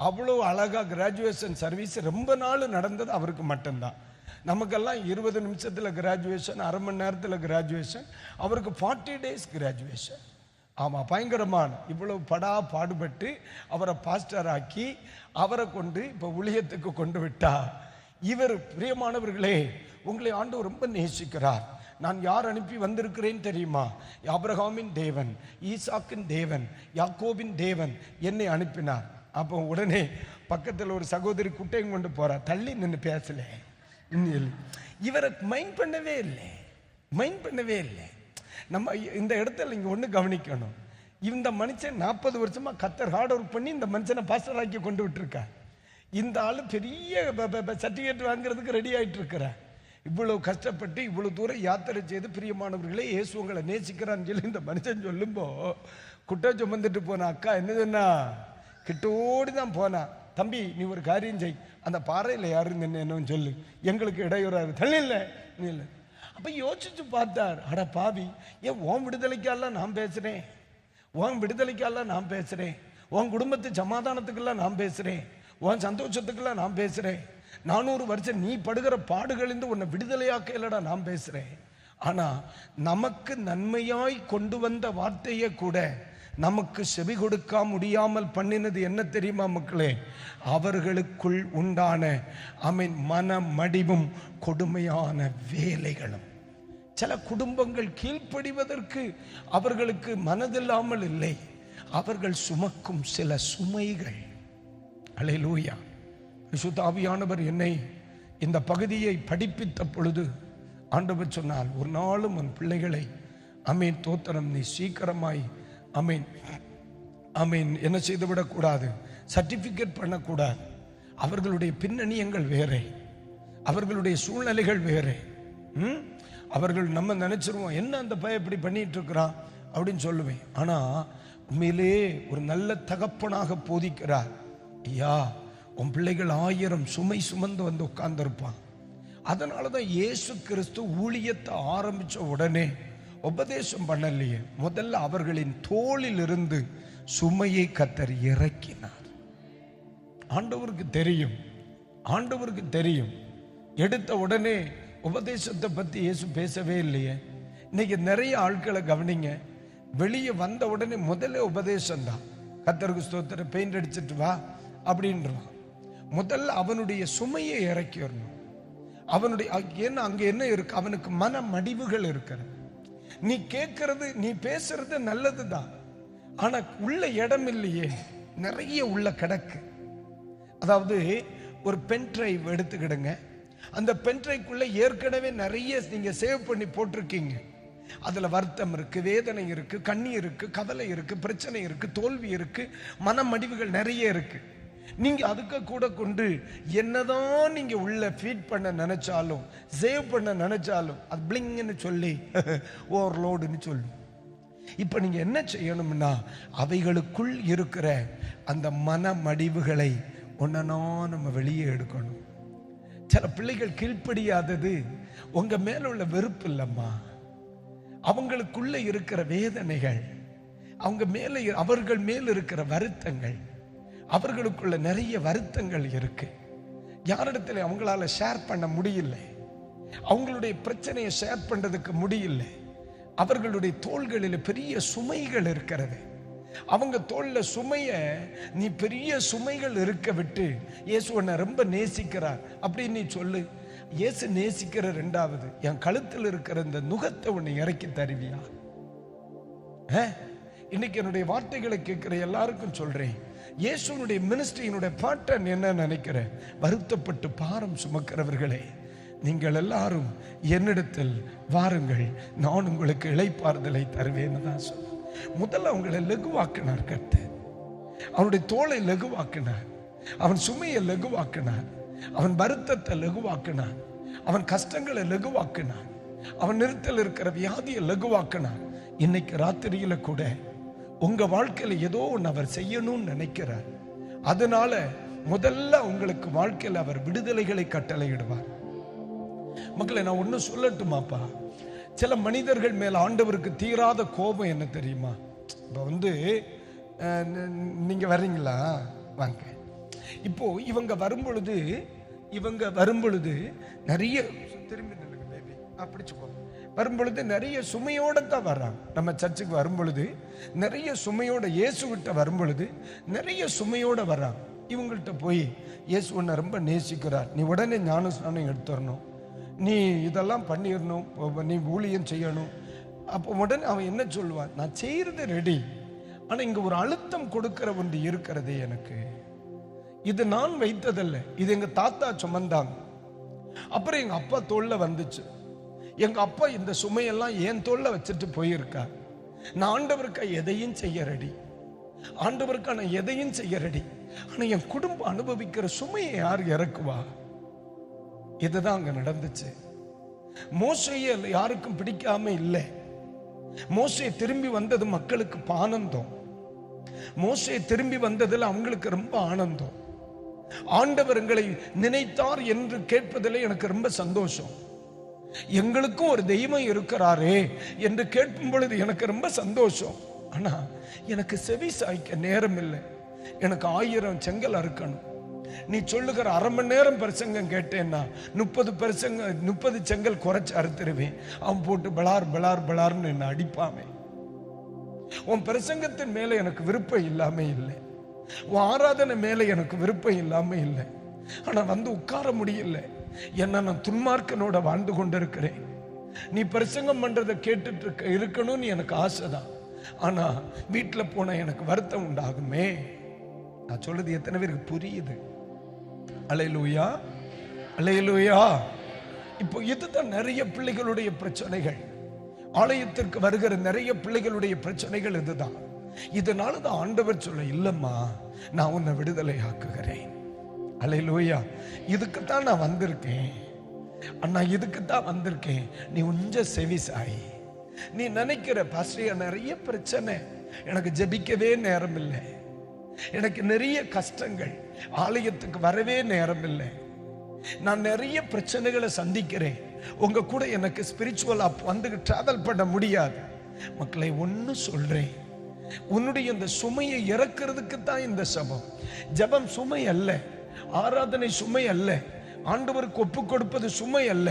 அவ்வளோ அழகாக கிராஜுவேஷன் சர்வீஸ் ரொம்ப நாள் நடந்தது அவருக்கு மட்டும்தான். நமக்கெல்லாம் 20 நிமிஷத்தில் கிராஜுவேஷன், அரை மணி நேரத்தில் கிராஜுவேஷன். அவருக்கு 40 days கிராஜுவேஷன். ஆமாம், பயங்கரமான. இவ்வளவு பாடுபட்டு அவரை பாஸ்டர் ஆக்கி அவரை கொண்டு இப்போ ஊழியத்துக்கு கொண்டு விட்டார். இவர் பிரியமானவர்களே, உங்களை ஆண்டவர் ரொம்ப நேசிக்கிறார். நான் யார் அனுப்பி வந்திருக்கிறேன் தெரியுமா? ஆபிரகாமின் தேவன், ஈசாக்கின் தேவன், யாக்கோபின் தேவன் என்னை அனுப்பினார். அப்போ உடனே பக்கத்தில் ஒரு சகோதரி குட்டையும் கொண்டு போறார். தள்ளி நின்று பேசல. இவரை மைண்ட் பண்ணவே இல்லை. நம்ம இந்த இடத்துல இங்க ஒண்ணு கவனிக்கணும். இந்த மனுஷன் 40 வருஷமா கத்தர் ஹார்ட் ஒர்க் பண்ணி இந்த மனுஷனை பாஸ்டர் ஆக்கி கொண்டு விட்டுருக்கார். இந்த ஆளு பெரிய சர்டிஃபிகேட் வாங்குறதுக்கு ரெடி ஆயிட்டு இருக்கிறார். இவ்வளவு கஷ்டப்பட்டு இவ்வளவு தூரம் யாத்திரை செய்து, பிரியமானவர்களே, இயேசு உங்களை நேசிக்கிறான்னு சொல்லி இந்த மனுஷன் சொல்லும்போ, குட்டை சுமந்துட்டு போன அக்கா என்ன சொன்னா? கிட்டோடி தான் போனா, தம்பி நீ ஒரு காரியம் செய், அந்த பாறையில் யாருன்னு என்னன்னு சொல்லு, எங்களுக்கு இடையூறாரு. தள்ளி இல்லை நீ இல்லை. அப்ப யோசிச்சு பார்த்தார், அட பாவி, ஏன் உன் விடுதலைக்கெல்லாம் நான் பேசுறேன், உன் விடுதலைக்கெல்லாம் நான் பேசுறேன், உன் குடும்பத்து சமாதானத்துக்கெல்லாம் நான் பேசுறேன், உன் சந்தோஷத்துக்கெல்லாம் நான் பேசுறேன். 400 வருஷம் நீ படுகிற பாடுகளிலிருந்து உன்னை விடுதலையாக்க இல்லடா நான் பேசுறேன். ஆனா நமக்கு நன்மையாய் கொண்டு வந்த வார்த்தையை கூட நமக்கு செவி கொடுக்க முடியாமல் பண்ணினது என்ன தெரியுமா மக்களே? அவர்களுக்குள் உண்டான மன மடிவும் கொடுமையான வேலைகளும். சில குடும்பங்கள் கீழ்ப்படிவதற்கு அவர்களுக்கு மனதில்லாமல் இல்லை, அவர்கள் சுமக்கும் சில சுமைகள். அல்லேலூயா. பரிசுத்த ஆவியானவர் என்னை இந்த பகுதியை படிப்பித்த பொழுது ஆண்டவர் சொன்னார், ஒரு நாளும் உன் பிள்ளைகளை தோத்திரம் நீ சீக்கிரமாய் என்ன செய்துவிடக்கூடாது, சர்டிபிகேட் பண்ணக்கூடாது. அவர்களுடைய பின்னணியங்கள் வேறே, அவர்களுடைய சூழ்நிலைகள் வேறே. அவர்கள் நம்ம நினைச்சிருவோம், என்ன அந்த பையன் இப்படி பண்ணிட்டு இருக்கிறான் அப்படின்னு சொல்லுவேன். ஆனா உண்மையிலே ஒரு நல்ல தகப்பனாக போதிக்கிறார். ஐயா, உன் பிள்ளைகள் 1000 சுமை சுமந்து வந்து உட்கார்ந்துருப்பான். அதனாலதான் இயேசு கிறிஸ்து ஊழியத்தை ஆரம்பிச்ச உடனே உபதேசம் பண்ணலையே, முதல்ல அவர்களின் தோளில் இருந்து சுமையை கர்த்தர் இறக்கினார். ஆண்டவருக்கு தெரியும். எடுத்த உடனே உபதேசத்தை பத்தி இயேசு பேசவே இல்லையே. இன்னைக்கு நிறைய ஆட்களை கவனிங்க, வெளியே வந்த உடனே முதல்ல உபதேசம் தான். கர்த்தருக்கு ஸ்தோத்திரம், பெயிண்ட் அடிச்சிட்டு வா அப்படின்றான். முதல்ல அவனுடைய சுமையை இறக்கி வரணும். அவனுடைய அங்க என்ன இருக்கு? அவனுக்கு மன மடிவுகள் இருக்கிறது. நீ கேட்கறது, நீ பேசுறது நல்லதுதான், ஆனா உள்ள இடம் இல்லையே, நிறைய உள்ள கிடக்கு. அதாவது ஒரு பென் டிரைவ் எடுத்துக்கிடுங்க, அந்த பென் டிரைவ்க்குள்ள ஏற்கனவே நிறைய நீங்க சேவ் பண்ணி போட்டிருக்கீங்க. அதுல வருத்தம் இருக்கு, வேதனை இருக்கு, கண்ணீர் இருக்கு, கவலை இருக்கு, பிரச்சனை இருக்கு, தோல்வி இருக்கு, மனமடிவுகள் நிறைய இருக்கு. நீங்க அதுக்கு கூட கொண்டு என்னதான் நீங்க உள்ள ஃபீட் பண்ண நினைச்சாலும், சேவ் பண்ண நினைச்சாலும் அது பிளிங்னு சொல்லி ஓவர்லோடுன்னு சொல்லி. இப்ப நீங்க என்ன செய்யணும்னா, அவைகளுக்குள் இருக்கிற அந்த மனமடிவுகளை ஒன்னா நம்ம வெளியே எடுக்கணும். சில பிள்ளைகள் கீழ்ப்படியாதது உங்க மேல உள்ள வெறுப்பு இல்லம்மா, அவங்களுக்குள்ள இருக்கிற வேதனைகள், அவர்கள் மேல் இருக்கிற வருத்தங்கள். அவர்களுக்குள்ள நிறைய வருத்தங்கள் இருக்கு. யாரிடத்துல அவங்களால ஷேர் பண்ண முடியல, அவங்களுடைய பிரச்சனையை ஷேர் பண்றதுக்கு முடியல. அவர்களுடைய தோள்களில் பெரிய சுமைகள் இருக்கிறது. அவங்க தோல்ல சுமைய நீ பெரிய சுமைகள் இருக்க விட்டு, இயேசு உன்னை ரொம்ப நேசிக்கிறார் அப்படின்னு நீ சொல்லு. இயேசு நேசிக்கிற ரெண்டாவது, என் கழுத்தில் இருக்கிற இந்த நுகத்தை உன்னை இறக்கி தருவியா? இன்னைக்கு என்னுடைய வார்த்தைகளை கேட்கிற எல்லாருக்கும் சொல்றேன், இயேசுனுடைய மினிஸ்ட்ரியினுடைய பேட்டர்ன் என்ன நினைக்கிற? வருத்தப்பட்டு பாரம் சுமக்கிறவர்களே, நீங்கள் எல்லாரும் என்னிடத்தில் வாருங்கள், நான் உங்களுக்கு இளைப்பாறுதலை தருவேன்னு தான் சொல்ல. முதல்ல அவங்களை லகுவாக்கினார் கர்த்தர். அவனுடைய தோளை லகுவாக்கினார், அவன் சுமையை லகுவாக்கினார், அவன் வருத்தத்தை லகுவாக்கினார், அவன் கஷ்டங்களை லகுவாக்கினார், அவன் நிறுத்தல் இருக்கிற வியாதியை லகுவாக்கினார். இன்னைக்கு ராத்திரியில கூட உங்க வாழ்க்கையில ஏதோ ஒன்று அவர் செய்யணும்னு நினைக்கிறார். அதனால முதல்ல உங்களுக்கு வாழ்க்கையில் அவர் விடுதலைகளை கட்டளையிடுவார். மக்களை நான் ஒண்ணு சொல்லட்டுமாப்பா, சில மனிதர்கள் மேல ஆண்டவருக்கு தீராத கோபம் என்ன தெரியுமா? இப்ப நீங்க வர்றீங்களா? வாங்க. இப்போ இவங்க வரும்பொழுது நிறைய திரும்பி பேபி பிடிச்சுக்கோ, வரும்பொழுது நிறைய சுமையோட தான் வர்றாங்க. நம்ம சர்ச்சுக்கு வரும்பொழுது நிறைய சுமையோட, இயேசு கிட்ட வரும்பொழுது நிறைய சுமையோட வர்றாங்க. இவங்கள்ட்ட போய் இயேசு உன்னை ரொம்ப நேசிக்கிறார், நீ உடனே ஞான ஸ்நானம் எடுத்துடணும், நீ இதெல்லாம் பண்ணிடணும், நீ ஊழியம் செய்யணும். அப்போ உடனே அவன் என்ன சொல்லுவான்? நான் செய்யறது ரெடி, ஆனா இங்க ஒரு அழுத்தம் கொடுக்கிற ஒன்று இருக்கிறதே எனக்கு. இது நான் வைத்ததல்ல, இது எங்க தாத்தா சுமந்தாங்க, அப்புறம் எங்க அப்பா தோல்ல வந்துச்சு. எங்க அப்பா இந்த சுமையெல்லாம் என் தோல்ல வச்சுட்டு போயிருக்கா. நான் ஆண்டவருக்கா எதையும் செய்ய ரெடி, ஆண்டவருக்கா நான் எதையும் செய்ய ரெடி, ஆனா என் குடும்பம் அனுபவிக்கிற சுமையை யார் இறக்குவா? இதுதான் அங்க நடந்துச்சு. மோசேயை யாருக்கும் பிடிக்காம இல்லை. மோசே திரும்பி வந்தது மக்களுக்கு ஆனந்தம். மோசே திரும்பி வந்ததுல அவங்களுக்கு ரொம்ப ஆனந்தம். ஆண்டவர் எங்களை நினைத்தார் என்று கேட்பதில் எனக்கு ரொம்ப சந்தோஷம். எங்களுக்கும் ஒரு தெய்வம் இருக்கிறாரே என்று கேட்கும் பொழுது எனக்கு ரொம்ப சந்தோஷம். ஆனா எனக்கு செவி சாய்க்க நேரம் இல்லை. எனக்கு 1000 செங்கல் அறுக்கணும். நீ சொல்லுகிற அரை மணி நேரம் பிரசங்கம் கேட்டேன்னா 30 செங்கல் குறைச்சு அறுத்துருவேன். அவன் போட்டு பலார் பலார் பலார்னு என்ன அடிப்பாமே. உன் பிரசங்கத்தின் மேல எனக்கு விருப்பம் இல்லாம இல்லை, உன் ஆராதனை மேல எனக்கு விருப்பம் இல்லாம இல்லை. ஆனா வந்து உட்கார முடியல, என்ன நான் துன்மார்க்கனோட வாழ்ந்து கொண்டிருக்கிறேன். நீ பிரசங்கம் பண்றதை கேட்டுட்டு இருக்கணும்னு எனக்கு ஆசைதான், ஆனா வீட்டுல போனா எனக்கு வருத்தம் உண்டாகுமே. நான் சொல்றது எத்தனை பேருக்கு புரியுது? அல்லேலூயா, அல்லேலூயா. இப்போ இதுதான் நிறைய பிள்ளைகளுடைய பிரச்சனைகள். ஆலயத்திற்கு வருகிற நிறைய பிள்ளைகளுடைய பிரச்சனைகள் இதுதான். இதனாலதான் ஆண்டவர் சொல்ல, இல்லம்மா நான் உன்னை விடுதலை ஆக்குகிறேன். அல்லேலூயா. இதுக்குத்தான் நான் வந்திருக்கேன் அண்ணா, இதுக்குத்தான் வந்திருக்கேன். நீ கொஞ்சம் செவிசாய். நீ நினைக்கிற பாஸ்டர் நிறைய பிரச்சனை, எனக்கு ஜெபிக்கவே நேரம் இல்லை, எனக்கு நிறைய கஷ்டங்கள், ஆலயத்துக்கு வரவே நேரம் இல்லை, நான் நிறைய பிரச்சனைகளை சந்திக்கிறேன், உங்க கூட எனக்கு ஸ்பிரிச்சுவலா வந்து டிராவல் பண்ண முடியாது. மக்களை ஒன்னு சொல்றேன், உன்னுடைய இந்த சுமையை இறக்கிறதுக்கு தான் இந்த ஜெபம். ஜெபம் சுமை அல்ல, ஆராதனை சுமை அல்ல, ஆண்டவருக்கு ஒப்பு கொடுப்பது சுமை அல்ல.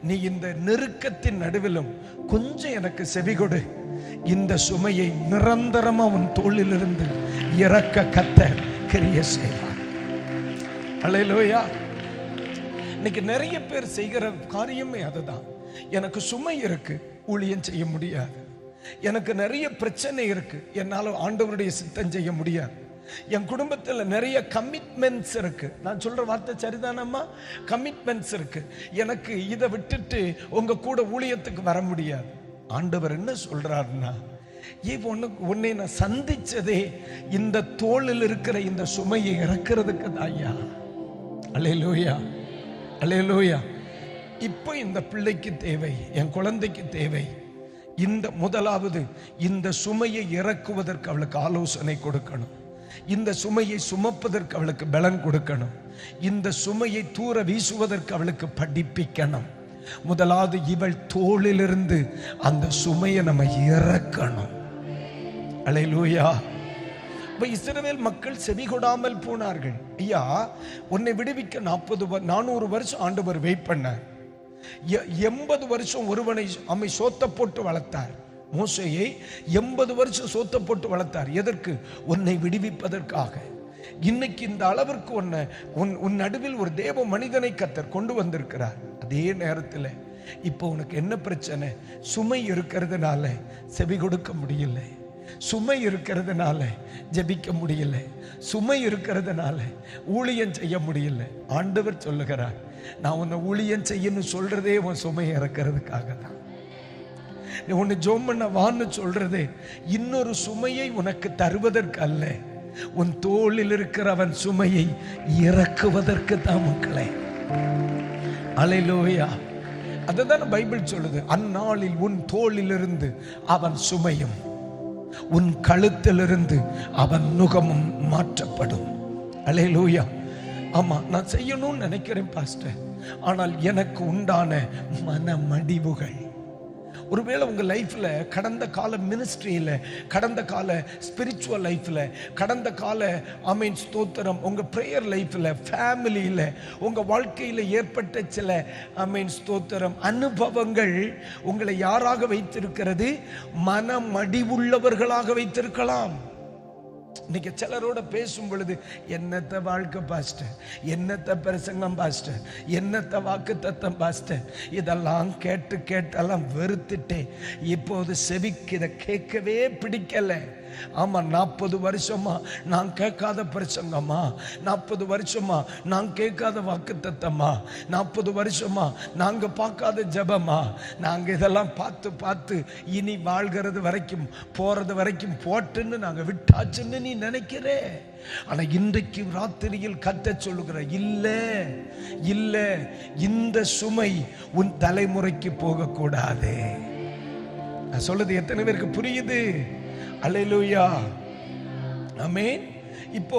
நீ இந்த நெருக்கத்தின் நடுவிலும் கொஞ்சம் எனக்கு செவி கொடு, இந்த சுமையை நிரந்தரமா உன் தோளிலிருந்து இறக்க கர்த்தர் கிரியை செய்வார். அல்லேலூயா. இன்னைக்கு நிறைய பேர் செய்கிற காரியமே அதுதான். எனக்கு சுமை இருக்கு, ஊழியம் செய்ய முடியாது, எனக்கு நிறைய பிரச்சனை இருக்கு, என்னால ஆண்டவருடைய சித்தம் செய்ய முடியாது, என் குடும்பத்தில் நிறைய கமிட்மெண்ட்ஸ் இருக்கு. நான் சொல்ற வார்த்தை சரிதானம்மா? கமிட்மெண்ட்ஸ் இருக்கு, எனக்கு இதை விட்டுட்டு உங்க கூட ஊழியத்துக்கு வர முடியாது. ஆண்டவர் என்ன சொல்றாருன்னா, உன்னை நான் சந்திச்சதே இந்த தோளில் இருக்கிற இந்த சுமையை இறக்கிறதுக்கு தாயா. அல்லேலூயா, அல்லேலூயா. இப்போ இந்த பிள்ளைக்கு தேவை, என் குழந்தைக்கு தேவை, இந்த முதலாவது இந்த சுமையை இறக்குவதற்கு அவளுக்கு ஆலோசனை கொடுக்கணும், இந்த சுமையை சுமப்பதற்கு அவளுக்கு பலன் கொடுக்கணும், இந்த சுமையை தூர வீசுவதற்கு அவளுக்கு படிப்பிக்கணும். முதலாவது இவள் தோளிலிருந்து அந்த சுமையை நம்ம இறக்கணும். அல்லேலூயா. இஸ்ரவேல் மக்கள் செவி கொடாமல் போனார்கள். ஐயா, உன்னை விடுவிக்க 400 வருஷம் ஆண்டவர் வெயிட் பண்ணார். 80 வருஷம் ஒருவனை அம்மை சோத்த போட்டு வளர்த்தார். மோசேயை 80 வருஷம் சோத்த போட்டு வளர்த்தார். எதற்கு? உன்னை விடுவிப்பதற்காக. இன்னைக்கு இந்த அளவிற்கு உன் நடுவில் ஒரு தேவ மனிதனை கர்த்தர் கொண்டு வந்திருக்கிறார். அதே நேரத்தில் இப்போ உனக்கு என்ன பிரச்சனை? சுமை இருக்கிறதுனால செவி கொடுக்க முடியல, சுமை இருக்கிறதுனால ஜெபிக்க முடியல, சுமை இருக்கிறதுனால ஊழியம் செய்ய முடியல. ஆண்டவர் சொல்லுகிறார், நான் உன்னை ஊழியம் செய்யணும் சொல்றதே உன் சுமை இறக்கிறதுக்காக தான். உன்னை ஜோம் பண்ண வான்னு சொல்றதே இன்னொரு சுமையை உனக்கு தருவதற்கு அல்ல, உன் தோளில் இருக்கிறவன் சுமையை இறக்குவதற்கு தான் மக்களே. அல்லேலூயா. அதுதான் பைபிள் சொல்லுது, அந்நாளில் உன் தோளிலிருந்து அவன் சுமையும் உன் கழுத்திலிருந்து அவன் நுகமும் மாற்றப்படும். அல்லேலூயா. ஆமா, நான் செய்யணும்னு நினைக்கிறேன் பாஸ்டர், ஆனால் எனக்கு உண்டான மனமடிவுகள். ஒருவேளை உங்க லைஃப்ல கடந்த கால மினிஸ்ட்ரியில, கடந்த கால ஸ்பிரிச்சுவல் லைஃப்ல, கடந்த கால ஸ்தோத்திரம் உங்க பிரேயர் லைஃப்ல, ஃபேமிலியில, உங்க வாழ்க்கையில ஏற்பட்ட சில ஸ்தோத்திரம் அனுபவங்கள் உங்களை யாராக வைத்திருக்கிறது? மனமடிவுள்ளவர்களாக வைத்திருக்கலாம். இன்னைக்கு சிலரோட பேசும் பொழுது, என்னத்த வாழ்க்கை பாஸ்டர், என்னத்த பிரசங்கம் பாஸ்டர், என்னத்த வாக்கு தத்தம் பாஸ்டர், இதெல்லாம் கேட்டு கேட்டெல்லாம் வெறுத்துட்டேன், இப்போது செவிக்கு இதை கேட்கவே பிடிக்கல. ஆமா, 40 வருஷமா நான் கேட்காத பிரசங்கம்மா, 40 வருஷமா நான் கேட்காத வாக்கு தத்தம்மா, 40 வருஷமா நாங்க பார்க்காத ஜபமா, நாங்க இதெல்லாம் பார்த்து பார்த்து இனி வாழ்கிறது வரைக்கும் போறது வரைக்கும் போட்டுன்னு நாங்க விட்டாச்சுன்னு நீ நினைக்கிறே. ஆனா இன்றைக்கு ராத்திரியில் கர்த்தர் சொல்லுகிற, இல்ல இல்ல, இந்த சுமை உன் தலைமுறைக்கு போக கூடாது. நான் சொல்றது எத்தனை பேருக்கு புரியுது? அல்லேலூயா, ஆமென். இப்போ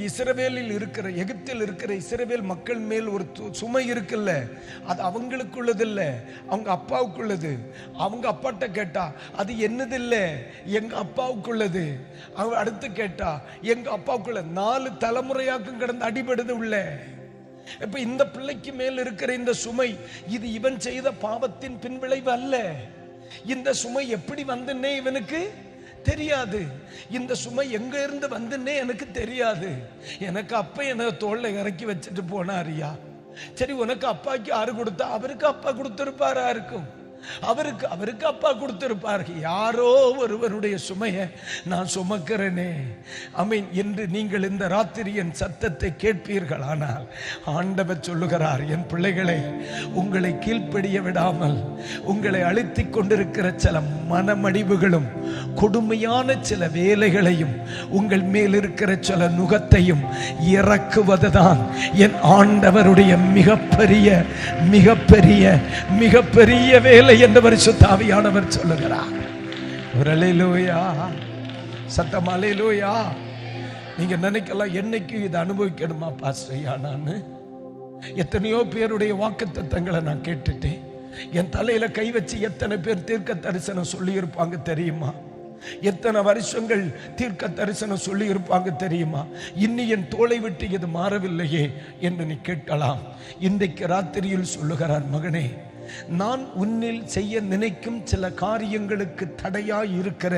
இஸ்ரவேலில் இருக்கிற, எகிப்தில் இருக்கிற இஸ்ரவேல் மக்கள் மேல் ஒரு சுமை இருக்குல்ல, அது அவங்களுக்குள்ளது இல்ல, அவங்க அப்பாவுக்குள்ளது. அவங்க அப்பாட்ட கேட்டா அது என்னது இல்ல, எங்க அப்பாவுக்குள்ளது. அவங்க அடுத்து கேட்டா எங்க அப்பாவுக்குள்ள 4 தலைமுறையாக்கும் கிடந்து அடிபடுது உள்ள. இப்ப இந்த பிள்ளைக்கு மேல் இருக்கிற இந்த சுமை, இது இவன் செய்த பாவத்தின் பின்விளைவு அல்ல. இந்த சுமை எப்படி வந்துன்னே இவனுக்கு தெரியாது, இந்த சுமை எங்க இருந்து வந்துன்னே எனக்கு தெரியாது. எனக்கு அப்பா என்ன தோல்ல இறக்கி வச்சுட்டு போனாரியா. சரி, உனக்கு அப்பாக்கு யாரு கொடுத்தா? அவருக்கு அப்பா கொடுத்திருப்பாரா இருக்கும், அவருக்கு அப்பா கொடுத்திருப்பார். யாரோ ஒருவருடைய சுமையை நான் சுமக்கிறேனே. ஆமென். என்று நீங்கள் இந்த ராத்திரியின் சத்தத்தை கேட்பீர்கள். ஆனால் ஆண்டவர் சொல்லுகிறார், என் பிள்ளைகளை, உங்களை கீழ்ப்படிய விடாமல் உங்களை அழுத்திக் கொண்டிருக்கிற சில மனமடிவுகளும் கொடுமையான சில வேலைகளையும் உங்கள் மேல் இருக்கிற சில நுகத்தையும் இறக்குவதுதான் என் ஆண்டவருடைய மிகப்பெரிய மிகப்பெரிய மிகப்பெரிய வேலை என்று பரிசுத்த ஆவியானவர் சொல்லுகிறார். ஒரு அல்லேலூயா, சத்தம் அல்லேலூயா. நீங்க நினைக்கலாம், என்னைக்கு இதை அனுபவிக்கணுமா பாஸ்டர்யா? நான் எத்தனையோ பேருடைய வாக்குத்தத்தங்களை நான் கேட்டுட்டேன். என் தலையில கை வச்சு எத்தனை பேர் தீர்க்க தரிசனம் சொல்லி இருப்பாங்க தெரியுமா? எத்தனை வருஷங்கள் தீர்க்க தரிசனம் சொல்லி இருப்பாங்க தெரியுமா? இன்னி என் தோளை விட்டு இது மாறவில்லையே என்று நீ கேட்கலாம். இன்றைக்கு ராத்திரியில் சொல்லுகிறார், மகனே, நான் உன்னில் செய்ய நினைக்கும் சில காரியங்களுக்கு தடையாய் இருக்கிற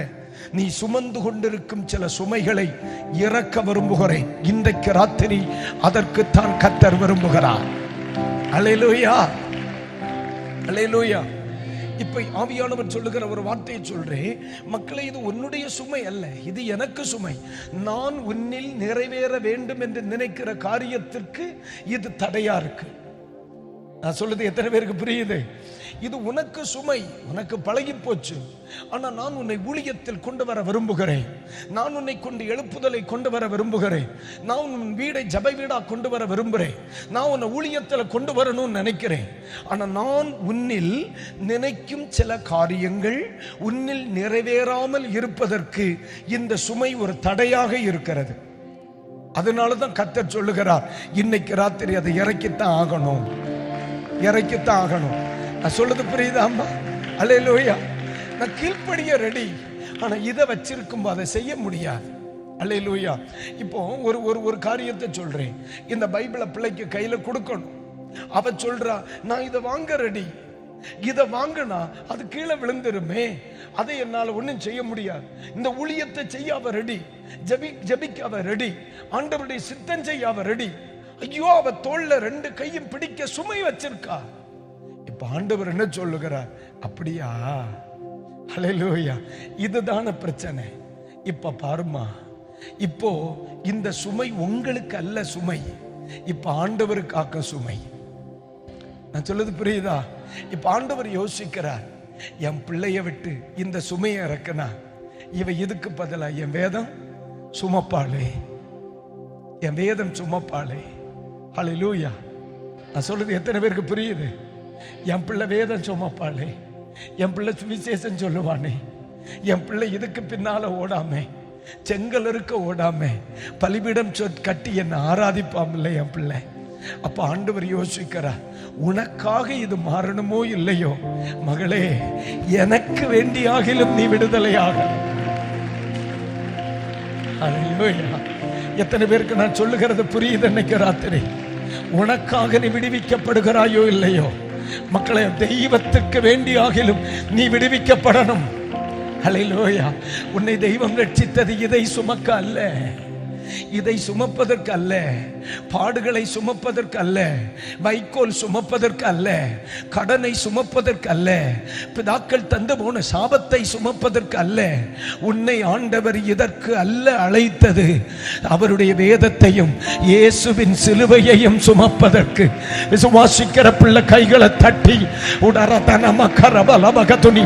நீ சுமந்து கொண்டிருக்கும் சில சுமைகளை இறக்க விரும்புகிறேன். இன்றைக்கு ராத்திரி அதற்குத்தான் கர்த்தர் விரும்புகிறார். அல்லேலூயா, அல்லேலூயா. இப்ப ஆவியானவர் சொல்லுகிற ஒரு வார்த்தையை சொல்றேன், மக்களே, இது உன்னுடைய சுமை அல்ல, இது எனக்கு சுமை. நான் உன்னில் நிறைவேற வேண்டும் என்று நினைக்கிற காரியத்திற்கு இது தடையா இருக்கு. நான் சொல்றது எத்தனை பேருக்கு புரியுது? இது உனக்கு சுமை, உனக்கு பழகி போச்சு. ஆனா நான் உன்னை ஊழியத்தில் கொண்டு வர விரும்புகிறேன். நான் உன்னை கொண்டு எழுப்புதலை கொண்டு வர விரும்புகிறேன். நான் உன் வீடை ஜபை வீடா கொண்டு வர விரும்புகிறேன். நான் உன்னை ஊழியத்தில் கொண்டு வரணும்னு நினைக்கிறேன். ஆனா நான் உன்னில் நினைக்கும் சில காரியங்கள் உன்னில் நிறைவேறாமல் இருப்பதற்கு இந்த சுமை ஒரு தடையாக இருக்கிறது. அதனாலதான் கர்த்தர் சொல்லுகிறார், இன்னைக்கு ராத்திரி அதை இறக்கித்தான் ஆகணும், இறக்கித்தான் ஆகணும். நான் சொல்றது புரியுதா அம்மா? அல்லேலூயா. நான் கீழ்ப்படிய ரெடி, ஆனா இதை வச்சிருக்கும் அதை செய்ய முடியாது. அல்லேலூயா. இப்போ ஒரு காரியத்தை சொல்றேன். இந்த பைபிளை பிள்ளைக்கு கையில கொடுக்கணும். அவ சொல்றா, நான் இதை வாங்க ரெடி, இதை வாங்கினா அது கீழே விழுந்துருமே, அதை என்னால ஒன்னும் செய்ய முடியாது. இந்த ஊழியத்தை செய்ய அவ ரெடி, ஜபிக்க அவ ரெடி, ஆண்டவருடைய சித்தம் செய்ய அவ ரெடி. ஐயோ, அவ தோல்ல 2 கையும் பிடிக்க சுமை வச்சிருக்கா. இப்ப ஆண்டவர் என்ன சொல்லுகிறார்? அப்படியா? ஹல்லேலூயா. இதுதான பிரச்சனை. இப்ப பாருமா, இப்போ இந்த சுமை உங்களுக்கு அல்ல சுமை, இப்ப ஆண்டவருக்காக சுமை. நான் சொல்றது புரியுதா? இப்ப ஆண்டவர் யோசிக்கிறார், என் பிள்ளைய விட்டு இந்த சுமையை இறக்குனா இவ இதுக்கு பதிலா என் வேதம் சுமப்பாளே, என் வேதம் சுமப்பாளே. ஹல்லேலூயா. நான் சொல்றது எத்தனை பேருக்கு புரியுது? என் பிள்ளை வேதம் சுமப்பாளே, என் பிள்ளை சுவிசேஷம் சொல்லுவானே, என் பிள்ளை இதுக்கு பின்னால ஓடாமே, செங்கல் இருக்க ஓடாமே, பலிபீடம் கட்டி என்னை ஆராதிப்பாமில்லை என் பிள்ளை. அப்ப ஆண்டவர் யோசிக்கிறார், உனக்காக இது மாறணுமோ இல்லையோ, மகளே, எனக்கு வேண்டியாகிலும் நீ விடுதலையாக. ஹல்லேலூயா. எத்தனை பேருக்கு நான் சொல்லுகிறது புரியுது? இன்னைக்கு ராத்திரி உனக்காக நீ விடுவிக்கப்படுகிறாயோ இல்லையோ, மக்களை, தெய்வத்திற்கு வேண்டியாகிலும் நீ விடுவிக்கப்படணும். ஹல்லேலூயா. உன்னை தெய்வம் ரட்சித்தது இதை சுமக்க அல்ல, இதை சுமப்பதற்கு அல்ல, பாடுகளை சுமப்பதற்கு அல்ல, வைக்கோல் சுமப்பதற்கு அல்ல, கடனை சுமப்பதற்கு அல்ல, பிதாக்கள் தந்து போன சாபத்தை சுமப்பதற்கு அல்ல. உன்னை ஆண்டவர் இதற்கு அல்ல அழைத்தது, அவருடைய வேதத்தையும் இயேசுவின் சிலுவையையும் சுமப்பதற்கு. விசுவாசிக்கிற பிள்ளை கைகளை தட்டி உடரதனமகரபலமகதுனி,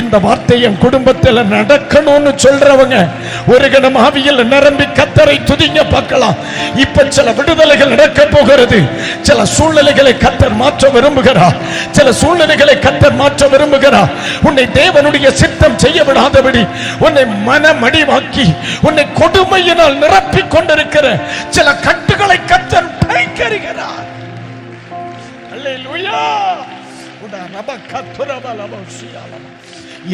இந்த வார்த்தை என் குடும்பத்தில் நடக்கணும்னு சொல்றவங்க ஒரு கணம் ஆவியில் நிரம்பி கர்த்தரை துதிங்க பார்க்கலாம். இப்ப சில விடுதலைகள் நடக்க போகிறது. சில சூழ்நிலைகளை கர்த்தர் மாற்ற விரும்புகிறார். சில சூழ்நிலைகளை கர்த்தர் மாற்ற விரும்புகிறார். உன்னை தேவனுடைய சித்தம் செய்ய விடாதபடி உன்னை மனமடிவாக்கி உன்னை கொடுமையினால் நிரப்பிக் கொண்டிருக்கிற சில கட்டுகளை கர்த்தர் கைக்கறிகிறார். அல்லேலூயா.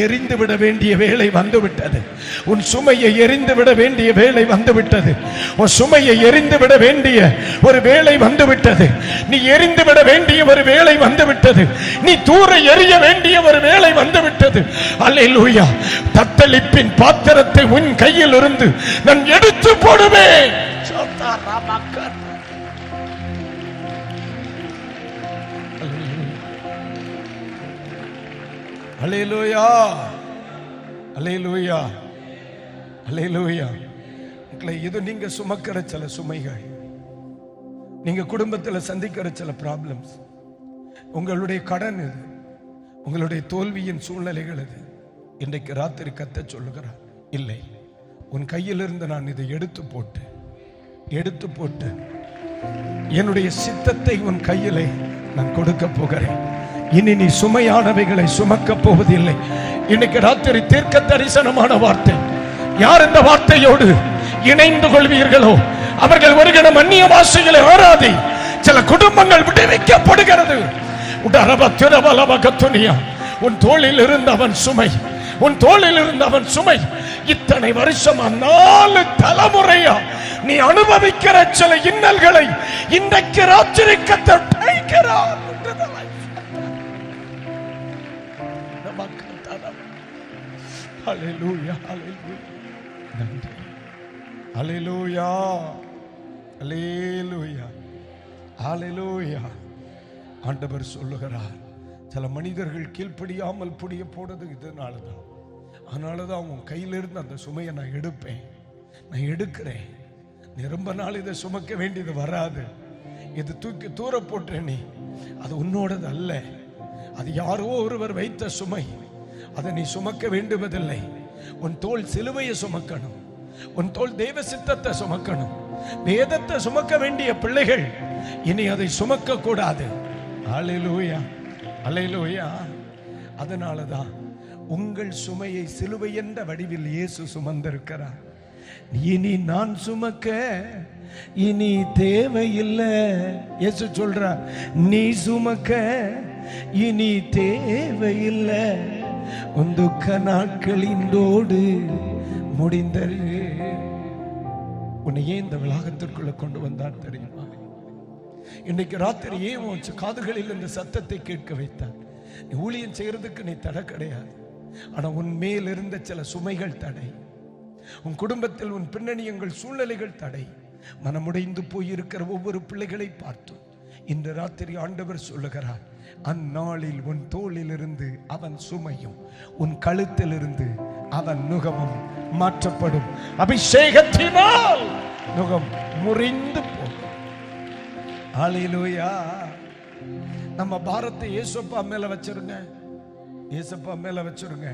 எரிந்து விட வேண்டிய வேளை வந்துவிட்டது. உன் சுமையை எரிந்து விட வேண்டிய வேளை வந்துவிட்டது. உன் சுமையை எரிந்து விட வேண்டிய ஒரு வேளை வந்துவிட்டது. நீ எரிந்து விட வேண்டிய ஒரு வேளை வந்துவிட்டது. நீ தூர எறிய வேண்டிய ஒரு வேளை வந்துவிட்டது. அல்லேலூயா. தத்தளிப்பின் பாத்திரத்தை உன் கையில் இருந்து நான் எடுத்து போடுவேன். அல்லேலூயா, அல்லேலூயா, அல்லேலூயா. இது நீங்க சுமக்கிற சில சுமைகள், நீங்க குடும்பத்தில் சந்திக்கிற சில ப்ராப்ளம்ஸ், உங்களுடைய கடன் இது, உங்களுடைய தோல்வியின் சூழ்நிலைகள் இது. இன்றைக்கு ராத்திரி கர்த்தர் சொல்லுகிறார், இல்லை, உன் கையிலிருந்து நான் இதை எடுத்து போட்டு என்னுடைய சித்தத்தை உன் கையிலே நான் கொடுக்க போகிறேன். இனி நீ சுமையானவைகளை சுமக்க போவதில்லை. இன்னைக்கு ராத்திரி தீர்க்க தரிசனமான வார்த்தை. யார் இந்த வார்த்தையோடு இணைந்து கொள்வீர்களோ அவர்கள் ஒரு கணம் அந்நிய பாஷைகளை ஆராதி சில குடும்பங்கள் விடுவிக்கப்படுகிறது. உன் தோளில் இருந்த அவன் சுமை, உன் தோளில் இருந்த அவன் சுமை இத்தனை வருஷமா 4 தலைமுறையா நீ அனுபவிக்கிற சில இன்னல்களை இன்றைக்கு ராத்திரி கர்த்தர் தைக்கிறார். Hallelujah, hallelujah. Hallelujah, hallelujah, hallelujah. ஆண்டவர் சொல்லுகிறார், சில மனிதர்கள் கீழ்ப்படியாமல் புடிய போனது இதனாலதான். அதனாலதான் உன் கையிலிருந்து அந்த சுமையை நான் எடுப்பேன், நான் எடுக்கிறேன். நீ ரொம்ப நாள் இதை சுமக்க வேண்டியது வராது. இது தூக்கி தூர போட்டு நீ, அது உன்னோடது அல்ல. அது யாரோ ஒருவர் வைத்த சுமை. அதை நீ சுமக்க வேண்டுவதில்லை. உன் தோள் சிலுவையை சுமக்கணும், உன் தோள் தெய்வ சித்தத்தை சுமக்கணும். வேதத்தை சுமக்க வேண்டிய பிள்ளைகள் இனி அதை சுமக்க கூடாது. அல்லேலூயா, அல்லேலூயா. அதனாலதான் உங்கள் சுமையை சிலுவை என்ற வடிவில் இயேசு சுமந்திருக்கிறார். இனி நான் சுமக்க இனி தேவையில்லை. இயேசு சொல்றார், நீ சுமக்க இனி தேவையில்லை. உன் துக்க நாட்கள் இன்றோடு முடிந்தது. உன்னை ஏன் இந்த விளாகத்திற்குள்ள கொண்டு வந்தார் தெரியுமா? இன்னைக்கு ராத்திரி ஏன் உன் காதுகளில் இந்த சத்தத்தை கேட்க வைத்தார்? நீ ஊழியம் செய்யறதுக்கு நீ தடை கிடையாது. ஆனா உன் மேல் இருந்த சில சுமைகள் தடை. உன் குடும்பத்தில் உன் பின்னணியங்கள் சூழ்நிலைகள் தடை. மனமுடைந்து போயிருக்கிற ஒவ்வொரு பிள்ளைகளை பார்த்து இந்த ராத்திரி ஆண்டவர் சொல்லுகிறார், அந்நாளில் உன் தோளில் இருந்து அவன் சுமையும் உன் கழுத்தில் இருந்து அவன் நுகமும் மாற்றப்படும். அபிஷேகத்தினால் நுகம் முறிந்து போகும். ஹல்லேலூயா. நம்ம பாரத்தை இயேசுப்பா மேல வச்சிருங்க, இயேசுப்பா மேல வச்சிருங்க.